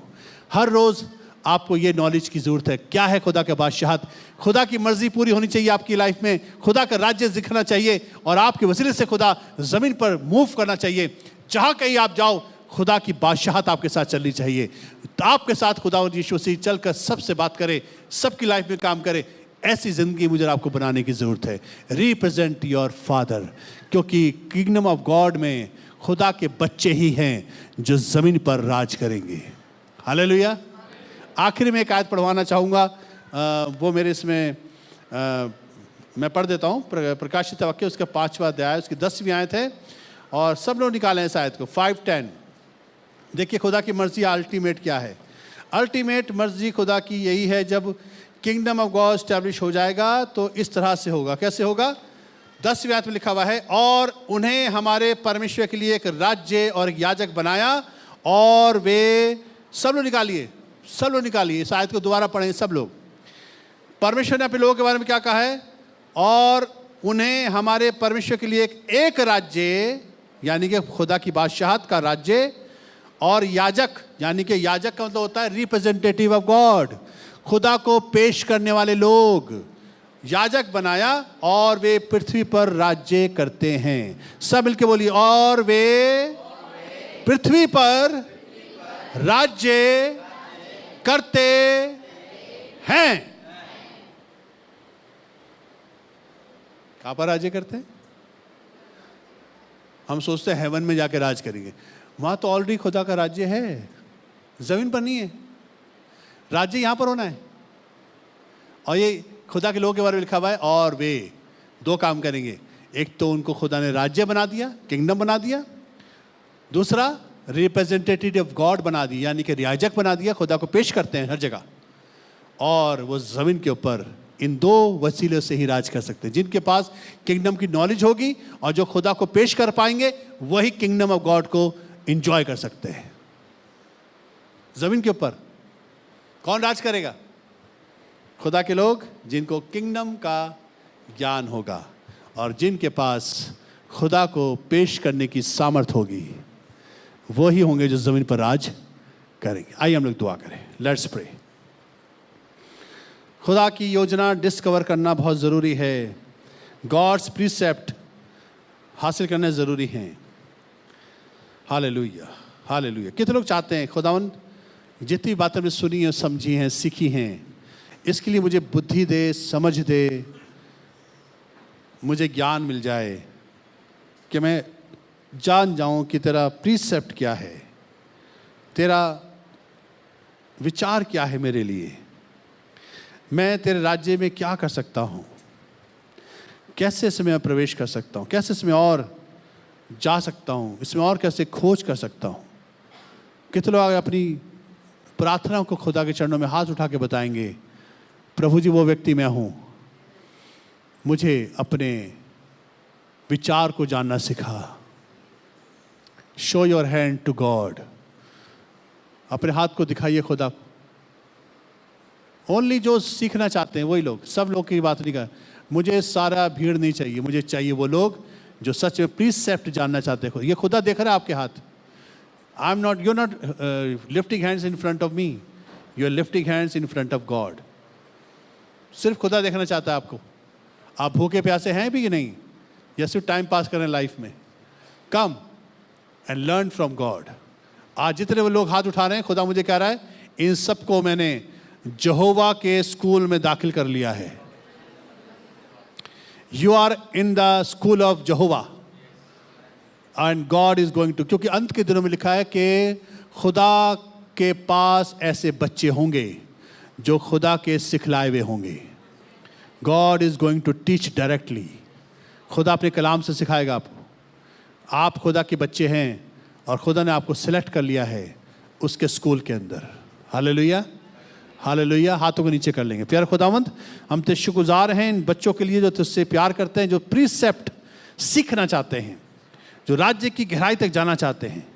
हर रोज आपको ये नॉलेज की जरूरत है, क्या है खुदा के बादशाहत। खुदा की मर्जी पूरी होनी चाहिए आपकी लाइफ में। खुदा का राज्य दिखना चाहिए और आपके वसीले से खुदा जमीन पर मूव करना चाहिए। जहां कहीं आप जाओ खुदा की बादशाहत आपके साथ चलनी चाहिए। तो आपके साथ खुदा और यीशु मसीह चलकर सबसे बात करे, सबकी लाइफ में काम करे। ऐसी जिंदगी मुझे आपको बनाने की जरूरत है। रिप्रेजेंट योर फादर, क्योंकि किंगडम ऑफ गॉड में खुदा के बच्चे ही हैं जो जमीन पर राज करेंगे। हालेलुया। आखिर में एक आयत पढ़वाना चाहूँगा, वो मेरे इसमें मैं पढ़ देता हूँ। प्रकाशित वाक्य उसका 5वां अध्याय उसकी 10वीं आयत है, और सब लोग निकालें इस आयत को। 5:10 देखिए खुदा की मर्जी अल्टीमेट क्या है। अल्टीमेट मर्जी खुदा की यही है, जब किंगडम ऑफ गॉड स्टैब्लिश हो जाएगा तो इस तरह से होगा। कैसे होगा? 10वीं आयत में लिखा हुआ है, और उन्हें हमारे परमेश्वर के लिए एक राज्य और एक याजक बनाया, और वे सब लोग निकालिए, सब लोग निकालिए, इस आयत को दोबारा पढ़ें सब लोग। परमेश्वर ने अपने लोगों के बारे में क्या कहा है? और उन्हें हमारे परमेश्वर के लिए एक राज्य, यानी कि खुदा की बादशाहत का राज्य, और याजक, यानी कि याजक का मतलब होता है रिप्रेजेंटेटिव ऑफ गॉड, खुदा को पेश करने वाले लोग, याजक बनाया, और वे पृथ्वी पर राज्य करते हैं। सब मिलके बोलिए, और वे पृथ्वी पर राज्य करते हैं। कहां पर राज्य करते हैं? हम सोचते हैं हेवन में जाके राज करेंगे, वहां तो ऑलरेडी खुदा का राज्य है, जमीन पर नहीं है। राज्य यहां पर होना है। और ये खुदा के लोगों के बारे में लिखा हुआ है, और वे 2 काम करेंगे। एक तो उनको खुदा ने राज्य बना दिया, किंगडम बना दिया। दूसरा रिप्रेजेंटेटिव ऑफ गॉड बना दिया, यानी कि याजक बना दिया, खुदा को पेश करते हैं हर जगह। और वो जमीन के ऊपर इन 2 वसीलों से ही राज कर सकते हैं। जिनके पास किंगडम की नॉलेज होगी और जो खुदा को पेश कर पाएंगे, वही किंगडम ऑफ गॉड को एंजॉय कर सकते हैं। जमीन के ऊपर कौन राज करेगा? खुदा के लोग जिनको किंगडम का ज्ञान होगा और जिनके पास खुदा को पेश करने की सामर्थ होगी, वो ही होंगे जो जमीन पर राज करेंगे। आइए हम लोग दुआ करें। Let's pray. खुदा की योजना डिस्कवर करना बहुत ज़रूरी है। गॉड्स प्रीसेप्ट हासिल करना ज़रूरी है। Hallelujah, hallelujah. कितने लोग चाहते हैं खुदावन जितनी बातें मैंने सुनी हैं, समझी हैं, सीखी हैं, इसके लिए मुझे बुद्धि दे, समझ दे, मुझे ज्ञान मिल जाए कि मैं जान जाऊं कि तेरा प्रीसेप्ट क्या है, तेरा विचार क्या है मेरे लिए, मैं तेरे राज्य में क्या कर सकता हूँ, कैसे इसमें मैं प्रवेश कर सकता हूँ, कैसे इसमें और जा सकता हूँ, इसमें और कैसे खोज कर सकता हूँ। कितने लोग अपनी प्रार्थनाओं को खुदा के चरणों में हाथ उठा के बताएंगे, प्रभु जी वो व्यक्ति मैं हूँ, मुझे अपने विचार को जानना सिखा। Show your hand to God. अपने हाथ को दिखाइए खुदा को। ओनली जो सीखना चाहते हैं वही लोग, सब लोग की बात नहीं कर। मुझे सारा भीड़ नहीं चाहिए, मुझे चाहिए वो लोग जो सच में प्रीसेप्ट जानना चाहते हैं। ये खुदा देख रहा है आपके हाथ। I am not, you are not lifting hands in front of me, you are lifting hands in front of God. सिर्फ खुदा देखना चाहता है आपको। आप भूखे प्यासे हैं भी कि नहीं, या सिर्फ टाइम पास करें लाइफ में? Come and learn from God. आज जितने वो लोग हाथ उठा रहे हैं, खुदा मुझे कह रहा है इन सबको मैंने यहोवा के स्कूल में दाखिल कर लिया है। You are in the school of यहोवा and God is going to, क्योंकि अंत के दिनों में लिखा है कि खुदा के पास ऐसे बच्चे होंगे जो खुदा के सिखलाए हुए होंगे। God is going to teach directly. खुदा अपने कलाम से सिखाएगा आपको। आप खुदा के बच्चे हैं और खुदा ने आपको सिलेक्ट कर लिया है उसके स्कूल के अंदर। Hallelujah, hallelujah. हाथों को नीचे कर लेंगे। प्यारे खुदावंद, हम तेरे शुक्रगुजार हैं इन बच्चों के लिए जो तुझसे प्यार करते हैं, जो प्रीसेप्ट सीखना चाहते हैं, जो राज्य की गहराई तक जाना चाहते हैं,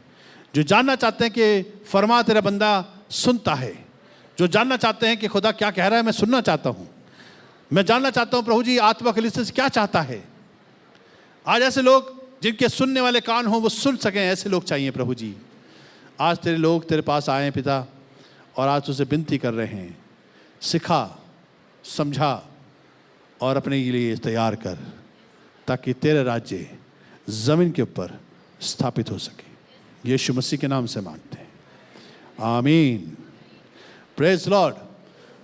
जो जानना चाहते हैं कि फरमा तेरा बंदा सुनता है, जो जानना चाहते हैं कि खुदा क्या कह रहा है, मैं सुनना चाहता हूँ, मैं जानना चाहता हूँ प्रभु जी आत्मा कलीसिया से क्या चाहता है। आज ऐसे लोग जिनके सुनने वाले कान हों वो सुन सकें, ऐसे लोग चाहिए प्रभु जी। आज तेरे लोग तेरे पास आए हैं पिता, और आज तुझसे विनती कर रहे हैं, सिखा, समझा और अपने लिए तैयार कर, ताकि तेरा राज्य ज़मीन के ऊपर स्थापित हो सके। यीशु मसीह के नाम से मांगते हैं, आमीन। Praise Lord.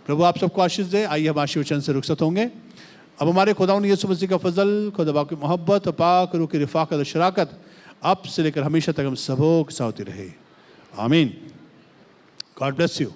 प्रभु आप सबको आशीष दे। आइए हम आशीष वचन से रुखसत होंगे। अब हमारे खुदावंद यीशु मसीह का फजल, खुदा बाप की मोहब्बत और पाक रूह की रिफाकत और शराकत अब से लेकर हमेशा तक हम सबों के साथ होती रहे। आमीन। God bless you.